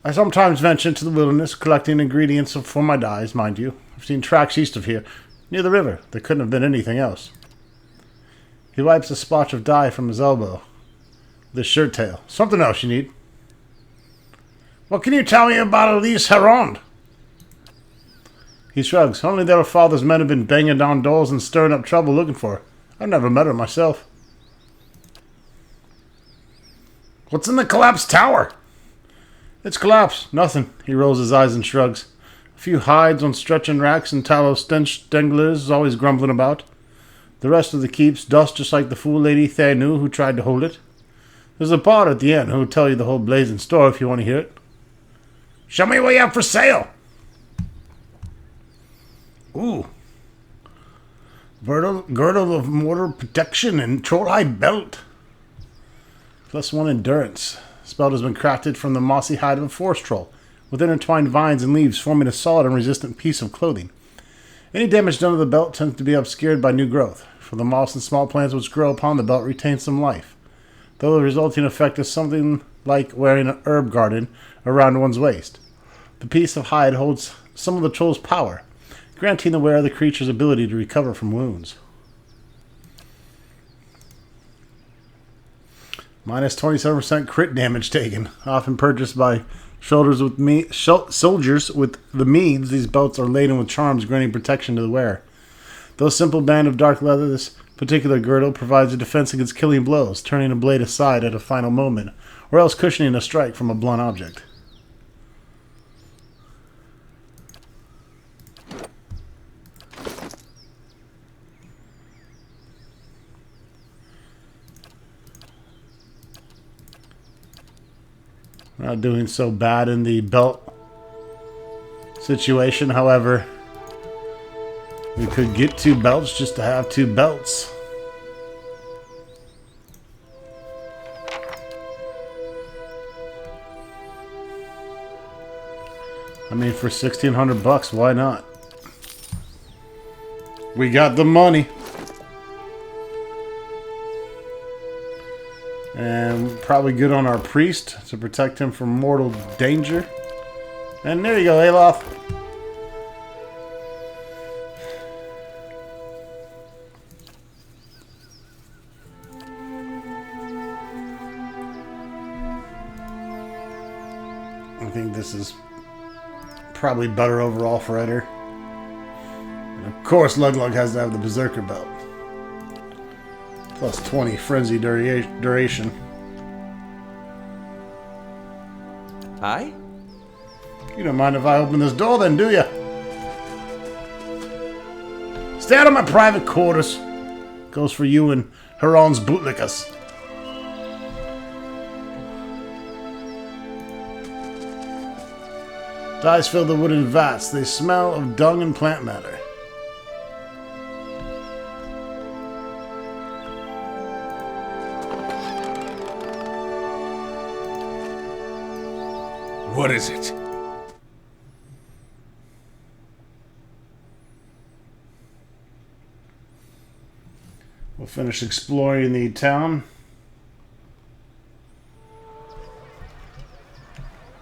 I sometimes venture into the wilderness, collecting ingredients for my dyes, mind you. I've seen tracks east of here, near the river. There couldn't have been anything else. He wipes a splotch of dye from his elbow. The shirt tail. Something else you need. What can you tell me about Elise Herond? He shrugs. Only that her father's men have been banging down doors and stirring up trouble looking for her. I've never met her myself. What's in the collapsed tower? It's collapsed. Nothing. He rolls his eyes and shrugs. A few hides on stretching racks and tallow stenglers is always grumbling about. The rest of the keep's dust just like the fool lady Thanu who tried to hold it. There's a bard at the end who'll tell you the whole blazing story if you want to hear it. Show me what you have for sale. Ooh. Girdle of mortar protection and trollhide belt. +1 endurance. This belt has been crafted from the mossy hide of a forest troll, with intertwined vines and leaves forming a solid and resistant piece of clothing. Any damage done to the belt tends to be obscured by new growth, for the moss and small plants which grow upon the belt retain some life, though the resulting effect is something like wearing an herb garden around one's waist. The piece of hide holds some of the troll's power, granting the wearer the creature's ability to recover from wounds. Minus 27% crit damage taken, often purchased by soldiers with the meads. These belts are laden with charms granting protection to the wearer. Though a simple band of dark leather, this particular girdle provides a defense against killing blows, turning a blade aside at a final moment, or else cushioning a strike from a blunt object. We're not doing so bad in the belt situation, however, we could get 2 belts just to have 2 belts. I mean, for $1,600, why not? We got the money. And probably good on our priest to protect him from mortal danger. And there you go, Aloth. I think this is probably better overall for Eder. And of course, Luglug has to have the Berserker belt. +20 frenzy duration. Hi? You don't mind if I open this door then, do you? Stay out of my private quarters. Goes for you and Huron's bootlickers. Dyes fill the wooden vats. They smell of dung and plant matter. What is it? We'll finish exploring the town.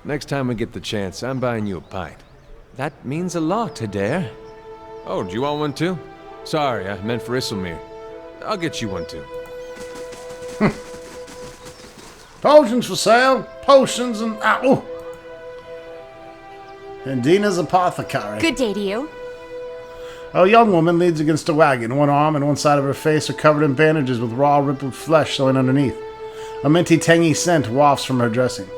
Next time we get the chance, I'm buying you a pint. That means a lot, Adair. Oh, do you want one too? Sorry, I meant for Isselmere. I'll get you one too. Potions for sale. Potions and... Oh! And Dina's apothecary. Good day to you. A young woman leans against a wagon. One arm and one side of her face are covered in bandages with raw, rippled flesh showing underneath. A minty, tangy scent wafts from her dressing.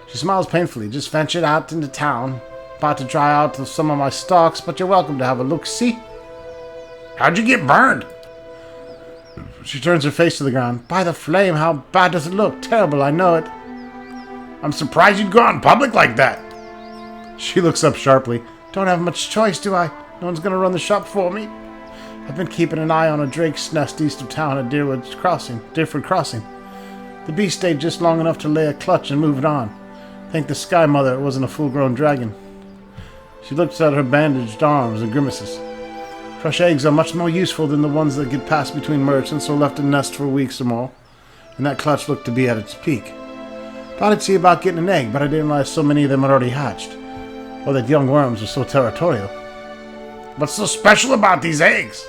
She smiles painfully. Just ventured out into town. About to try out some of my stocks, but you're welcome to have a look-see. How'd you get burned? She turns her face to the ground. By the flame, how bad does it look? Terrible, I know it. I'm surprised you'd go out in public like that. She looks up sharply. Don't have much choice, do I? No one's gonna run the shop for me. I've been keeping an eye on a drake's nest east of town at Dyrford Crossing. The beast stayed just long enough to lay a clutch and move it on. Thank the Sky Mother it wasn't a full-grown dragon. She looks at her bandaged arms and grimaces. Fresh eggs are much more useful than the ones that get passed between merchants or left in nest for weeks or more. and that clutch looked to be at its peak. Thought I'd see about getting an egg, but I didn't realize so many of them had already hatched, or that young worms were so territorial. What's so special about these eggs?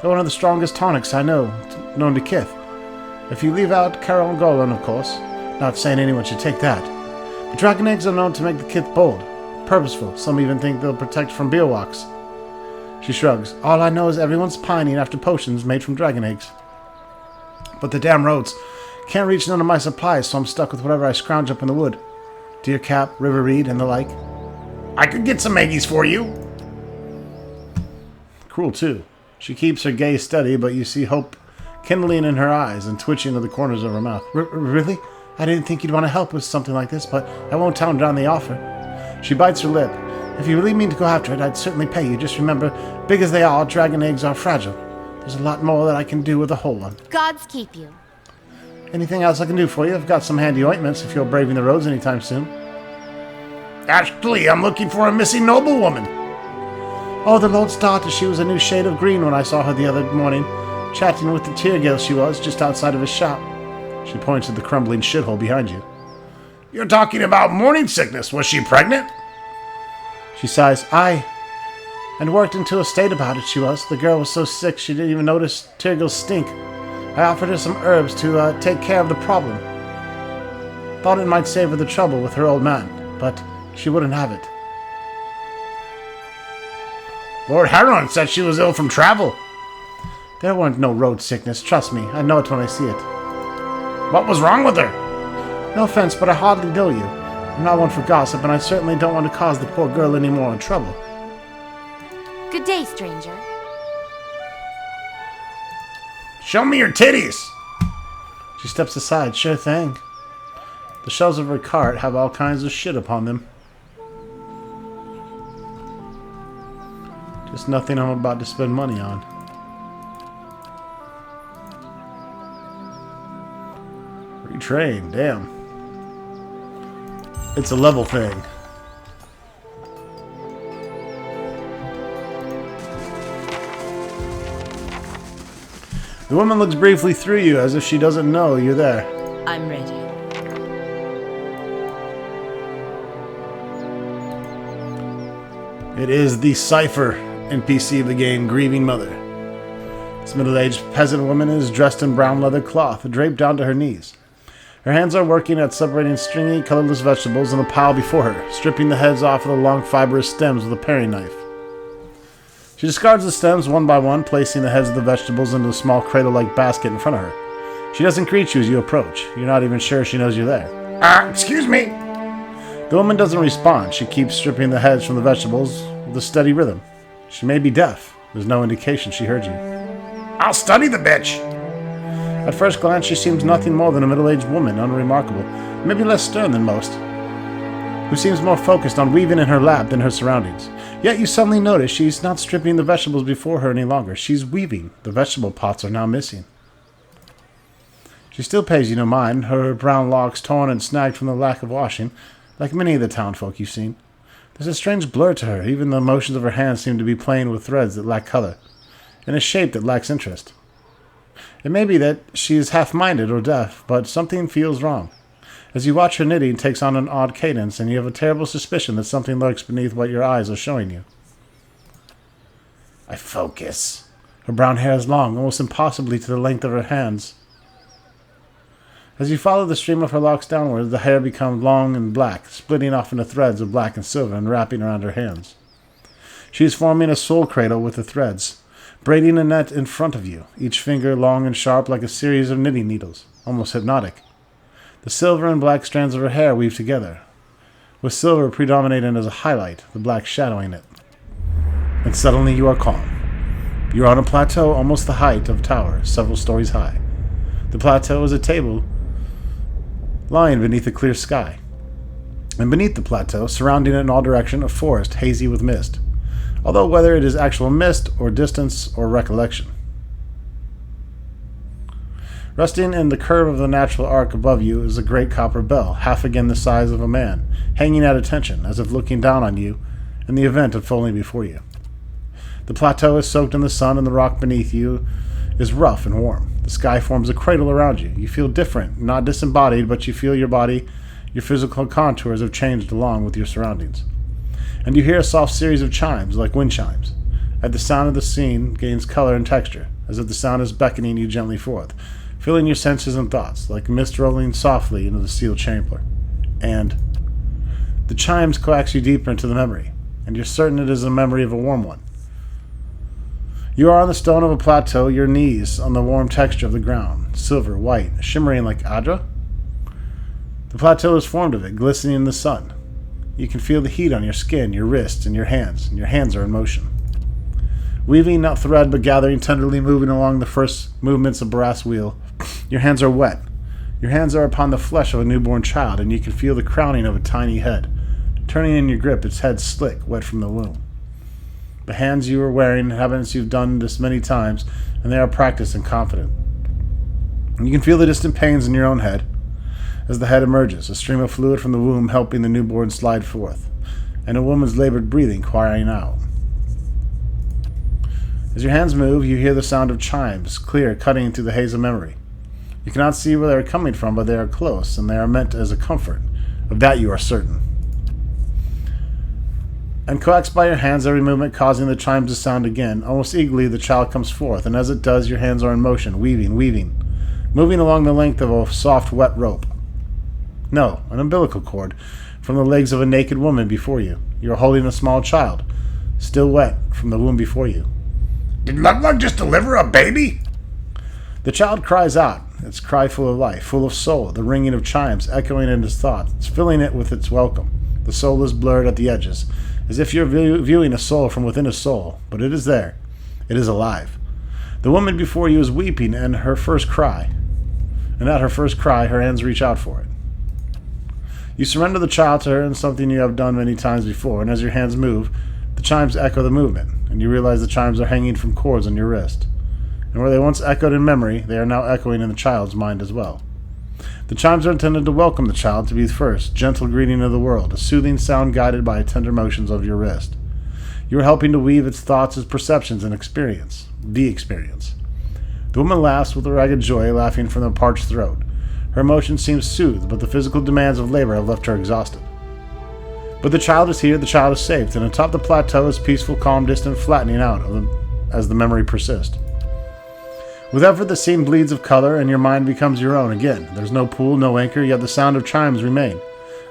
They're one of the strongest tonics I know, known to Kith. If you leave out Carol and Golan, of course. Not saying anyone should take that. But dragon eggs are known to make the Kith bold, purposeful. Some even think they'll protect from beerwalks. She shrugs. All I know is everyone's pining after potions made from dragon eggs. But the damn roads can't reach none of my supplies, so I'm stuck with whatever I scrounge up in the wood. Deer cap, river reed, and the like. I could get some eggies for you. Cruel, too. She keeps her gaze steady, but you see hope kindling in her eyes and twitching to the corners of her mouth. Really? I didn't think you'd want to help with something like this, but I won't turn down the offer. She bites her lip. If you really mean to go after it, I'd certainly pay you. Just remember, big as they are, dragon eggs are fragile. There's a lot more that I can do with a whole one. Gods keep you. Anything else I can do for you? I've got some handy ointments if you're braving the roads anytime soon. Actually, I'm looking for a missing noblewoman. Oh, the Lord's daughter. She was a new shade of green when I saw her the other morning, chatting with the Tyrgill she was, just outside of his shop. She points at the crumbling shithole behind you. You're talking about morning sickness. Was she pregnant? She sighs. Aye. And worked into a state about it, she was. The girl was so sick she didn't even notice Tyrgill's stink. I offered her some herbs to take care of the problem. Thought it might save her the trouble with her old man, but she wouldn't have it. Lord Harron said she was ill from travel. There weren't no road sickness, trust me. I know it when I see it. What was wrong with her? No offense, but I hardly know you. I'm not one for gossip, and I certainly don't want to cause the poor girl any more trouble. Good day, stranger. Show me your titties! She steps aside. Sure thing. The shelves of her cart have all kinds of shit upon them. Just nothing I'm about to spend money on. Retrain, damn. It's a level thing. The woman looks briefly through you as if she doesn't know you're there. I'm ready. It is the Cipher NPC of the game, Grieving Mother. This middle-aged peasant woman is dressed in brown leather cloth, draped down to her knees. Her hands are working at separating stringy, colorless vegetables in a pile before her, stripping the heads off of the long, fibrous stems with a paring knife. She discards the stems one by one, placing the heads of the vegetables into a small cradle-like basket in front of her. She doesn't greet you as you approach. You're not even sure she knows you're there. Excuse me! The woman doesn't respond. She keeps stripping the heads from the vegetables with a steady rhythm. She may be deaf. There's no indication she heard you. I'll study the bitch! At first glance, she seems nothing more than a middle-aged woman, unremarkable, maybe less stern than most, who seems more focused on weaving in her lap than her surroundings. Yet you suddenly notice she's not stripping the vegetables before her any longer. She's weaving. The vegetable pots are now missing. She still pays you no mind, her brown locks torn and snagged from the lack of washing, like many of the townfolk you've seen. There's a strange blur to her. Even the motions of her hands seem to be playing with threads that lack color, in a shape that lacks interest. It may be that she is half-minded or deaf, but something feels wrong. As you watch her knitting, it takes on an odd cadence, and you have a terrible suspicion that something lurks beneath what your eyes are showing you. I focus. Her brown hair is long, almost impossibly to the length of her hands. As you follow the stream of her locks downwards, the hair becomes long and black, splitting off into threads of black and silver and wrapping around her hands. She is forming a soul cradle with the threads, braiding a net in front of you, each finger long and sharp like a series of knitting needles, almost hypnotic. The silver and black strands of her hair weave together, with silver predominating as a highlight, the black shadowing it. And suddenly you are calm. You are on a plateau almost the height of a tower, several stories high. The plateau is a table lying beneath a clear sky. And beneath the plateau, surrounding it in all directions, a forest hazy with mist, although whether it is actual mist or distance or recollection. Resting in the curve of the natural arc above you is a great copper bell, half again the size of a man, hanging at attention, as if looking down on you in the event of falling before you. The plateau is soaked in the sun, and the rock beneath you is rough and warm. The sky forms a cradle around you. You feel different, not disembodied, but you feel your body, your physical contours have changed along with your surroundings. And you hear a soft series of chimes, like wind chimes. At the sound of the scene gains color and texture, as if the sound is beckoning you gently forth, filling your senses and thoughts, like mist rolling softly into the sealed chamber. And the chimes coax you deeper into the memory, and you're certain it is a memory of a warm one. You are on the stone of a plateau, your knees on the warm texture of the ground, silver, white, shimmering like Adra. The plateau is formed of it, glistening in the sun. You can feel the heat on your skin, your wrists, and your hands are in motion. Weaving not thread, but gathering tenderly, moving along the first movements of brass wheel. Your hands are wet. Your hands are upon the flesh of a newborn child, and you can feel the crowning of a tiny head. Turning in your grip, its head slick, wet from the womb. The hands you are wearing, evidence you've done this many times, and they are practiced and confident. And you can feel the distant pains in your own head. As the head emerges, a stream of fluid from the womb helping the newborn slide forth, and a woman's labored breathing crying out. As your hands move, you hear the sound of chimes, clear, cutting through the haze of memory. You cannot see where they are coming from, but they are close, and they are meant as a comfort. Of that you are certain. And coaxed by your hands, every movement causing the chimes to sound again, almost eagerly the child comes forth, and as it does, your hands are in motion, weaving, moving along the length of a soft, wet rope. No, an umbilical cord, from the legs of a naked woman before you. You are holding a small child, still wet from the womb before you. Did Luglug just deliver a baby? The child cries out, its cry full of life, full of soul, the ringing of chimes echoing in his thoughts, filling it with its welcome. The soul is blurred at the edges, as if you're viewing a soul from within a soul, but it is there. It is alive. The woman before you is weeping, and at her first cry, her hands reach out for it. You surrender the child to her in something you have done many times before, and as your hands move, the chimes echo the movement, and you realize the chimes are hanging from cords on your wrist. And where they once echoed in memory, they are now echoing in the child's mind as well. The chimes are intended to welcome the child, to be the first, gentle greeting of the world, a soothing sound guided by tender motions of your wrist. You are helping to weave its thoughts, its perceptions, and experience. The experience. The woman laughs with a ragged joy, laughing from a parched throat. Her emotion seems soothed, but the physical demands of labor have left her exhausted. But the child is here, the child is safe, and atop the plateau is peaceful, calm, distant, flattening out as the memory persists. With effort, the scene bleeds of color, and your mind becomes your own again. There's no pool, no anchor, yet the sound of chimes remain.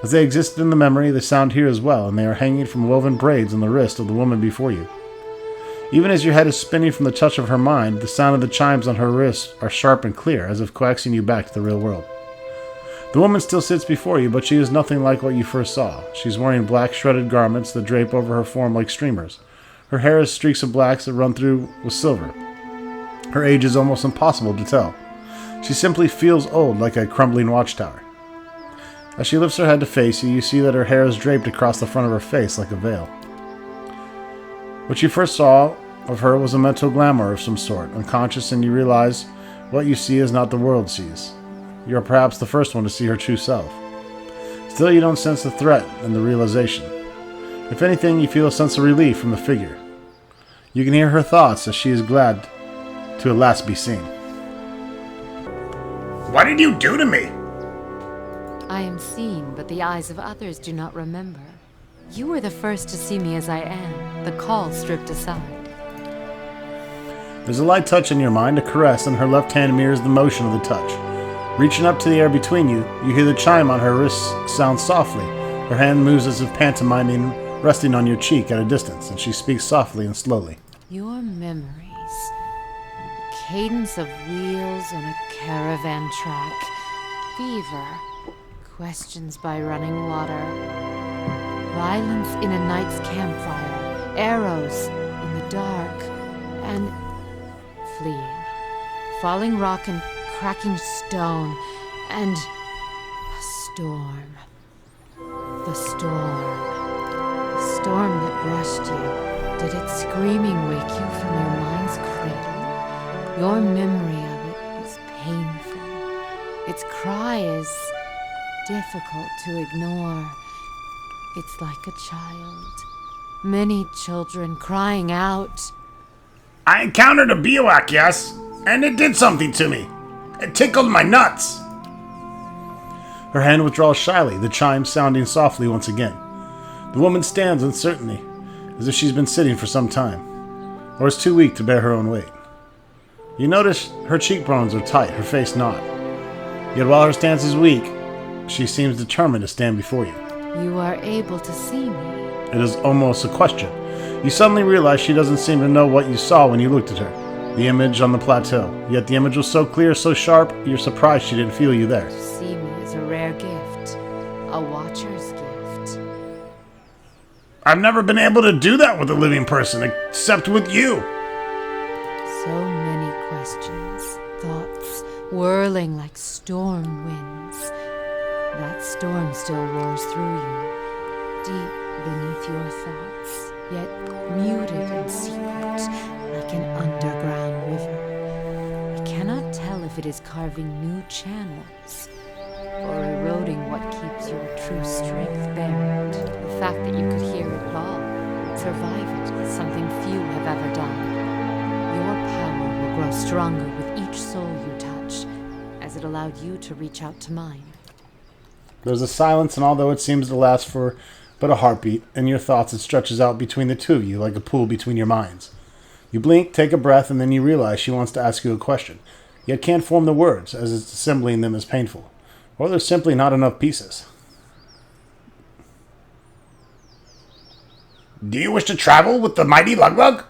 As they existed in the memory, they sound here as well, and they are hanging from woven braids on the wrist of the woman before you. Even as your head is spinning from the touch of her mind, the sound of the chimes on her wrists are sharp and clear, as if coaxing you back to the real world. The woman still sits before you, but she is nothing like what you first saw. She's wearing black shredded garments that drape over her form like streamers. Her hair is streaks of blacks that run through with silver. Her age is almost impossible to tell. She simply feels old, like a crumbling watchtower. As she lifts her head to face you, you see that her hair is draped across the front of her face like a veil. What you first saw of her was a mental glamour of some sort, unconscious, and you realize what you see is not the world sees. You are perhaps the first one to see her true self. Still, you don't sense the threat and the realization. If anything, you feel a sense of relief from the figure. You can hear her thoughts as she is glad to at last be seen. What did you do to me? I am seen, but the eyes of others do not remember. You were the first to see me as I am, the call stripped aside. There's a light touch in your mind, a caress, and her left hand mirrors the motion of the touch. Reaching up to the air between you, you hear the chime on her wrist sound softly. Her hand moves as if pantomiming, resting on your cheek at a distance, and she speaks softly and slowly. Your memories. Cadence of wheels on a caravan track. Fever. Questions by running water. Violence in a night's campfire. Arrows in the dark. And fleeing. Falling rock and cracking stone. And a storm. The storm. The storm that brushed you. Did its screaming wake you from your mind's cradle? Your memory of it is painful. Its cry is difficult to ignore. It's like a child. Many children crying out. I encountered a Biwak, yes. And it did something to me. It tickled my nuts. Her hand withdraws shyly, the chime sounding softly once again. The woman stands uncertainly, as if she's been sitting for some time, or is too weak to bear her own weight. You notice her cheekbones are tight, her face not. Yet while her stance is weak, she seems determined to stand before you. You are able to see me. It is almost a question. You suddenly realize she doesn't seem to know what you saw when you looked at her. The image on the plateau. Yet the image was so clear, so sharp, you're surprised she didn't feel you there. To see me is a rare gift. A watcher's gift. I've never been able to do that with a living person, except with you. So many questions, thoughts, whirling like storm winds. That storm still roars through you, deep beneath your thoughts, yet muted in secret, like an underground river. I cannot tell if it is carving new channels, or eroding what keeps your true strength buried. The fact that you could hear it at all, survive it, is something few have ever done. Your power will grow stronger with each soul you touch, as it allowed you to reach out to mine. There's a silence, and although it seems to last for but a heartbeat, in your thoughts it stretches out between the two of you like a pool between your minds. You blink, take a breath, and then you realize she wants to ask you a question, yet can't form the words, as it's assembling them is painful. Or there's simply not enough pieces. Do you wish to travel with the mighty Luglug?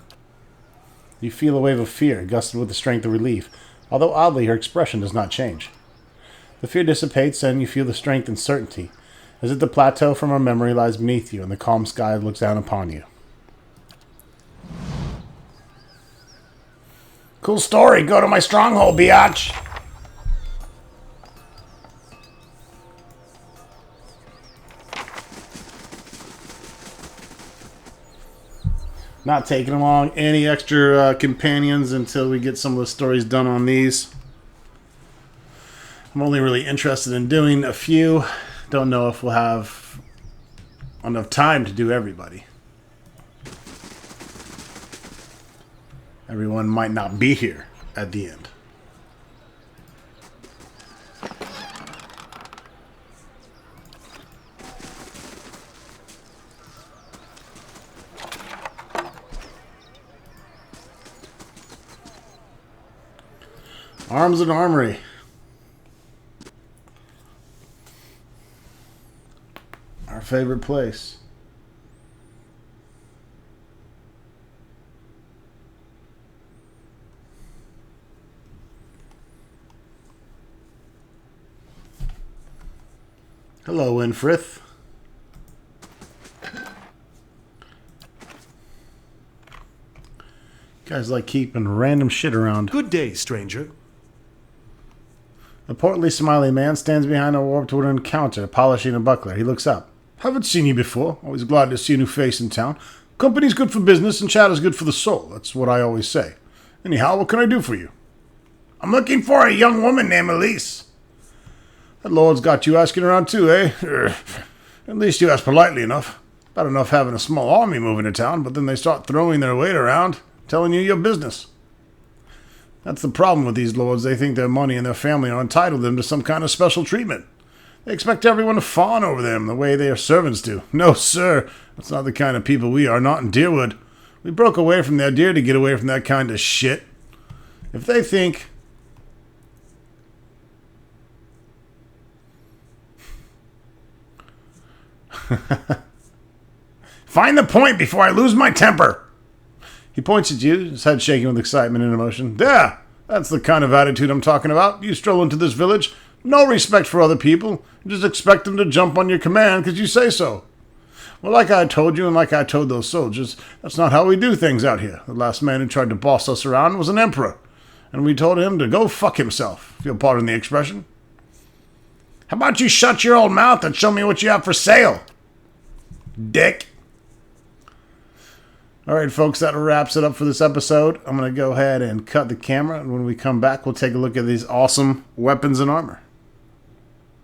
You feel a wave of fear, gusted with the strength of relief, although oddly her expression does not change. The fear dissipates, and you feel the strength and certainty, as if the plateau from her memory lies beneath you and the calm sky looks down upon you. Cool story. Go to my stronghold, biatch. Not taking along any extra companions until we get some of the stories done on these. I'm only really interested in doing a few. Don't know if we'll have enough time to do everybody. Everyone might not be here at the end. Arms and Armory. Our favorite place. Hello, Winfrith. Guys like keeping random shit around. Good day, stranger. A portly, smiling man stands behind a warped wooden counter, polishing a buckler. He looks up. Haven't seen you before. Always glad to see a new face in town. Company's good for business and chat is good for the soul. That's what I always say. Anyhow, what can I do for you? I'm looking for a young woman named Elise. That lord's got you asking around too, eh? At least you ask politely enough. Bad enough having a small army moving to town, but then they start throwing their weight around, telling you your business. That's the problem with these lords. They think their money and their family are entitled them to some kind of special treatment. They expect everyone to fawn over them the way their servants do. No, sir. That's not the kind of people we are, not in Deerwood. We broke away from their deer to get away from that kind of shit. If they think... Find the point before I lose my temper. He points at you, his head shaking with excitement and emotion. There! That's the kind of attitude I'm talking about. You stroll into this village, no respect for other people. You just expect them to jump on your command because you say so. Well, like I told you and like I told those soldiers, that's not how we do things out here. The last man who tried to boss us around was an emperor, and we told him to go fuck himself, if you'll pardon the expression. How about you shut your old mouth and show me what you have for sale? Dick. Alright, folks, that wraps it up for this episode. I'm going to go ahead and cut the camera, and when we come back, we'll take a look at these awesome weapons and armor.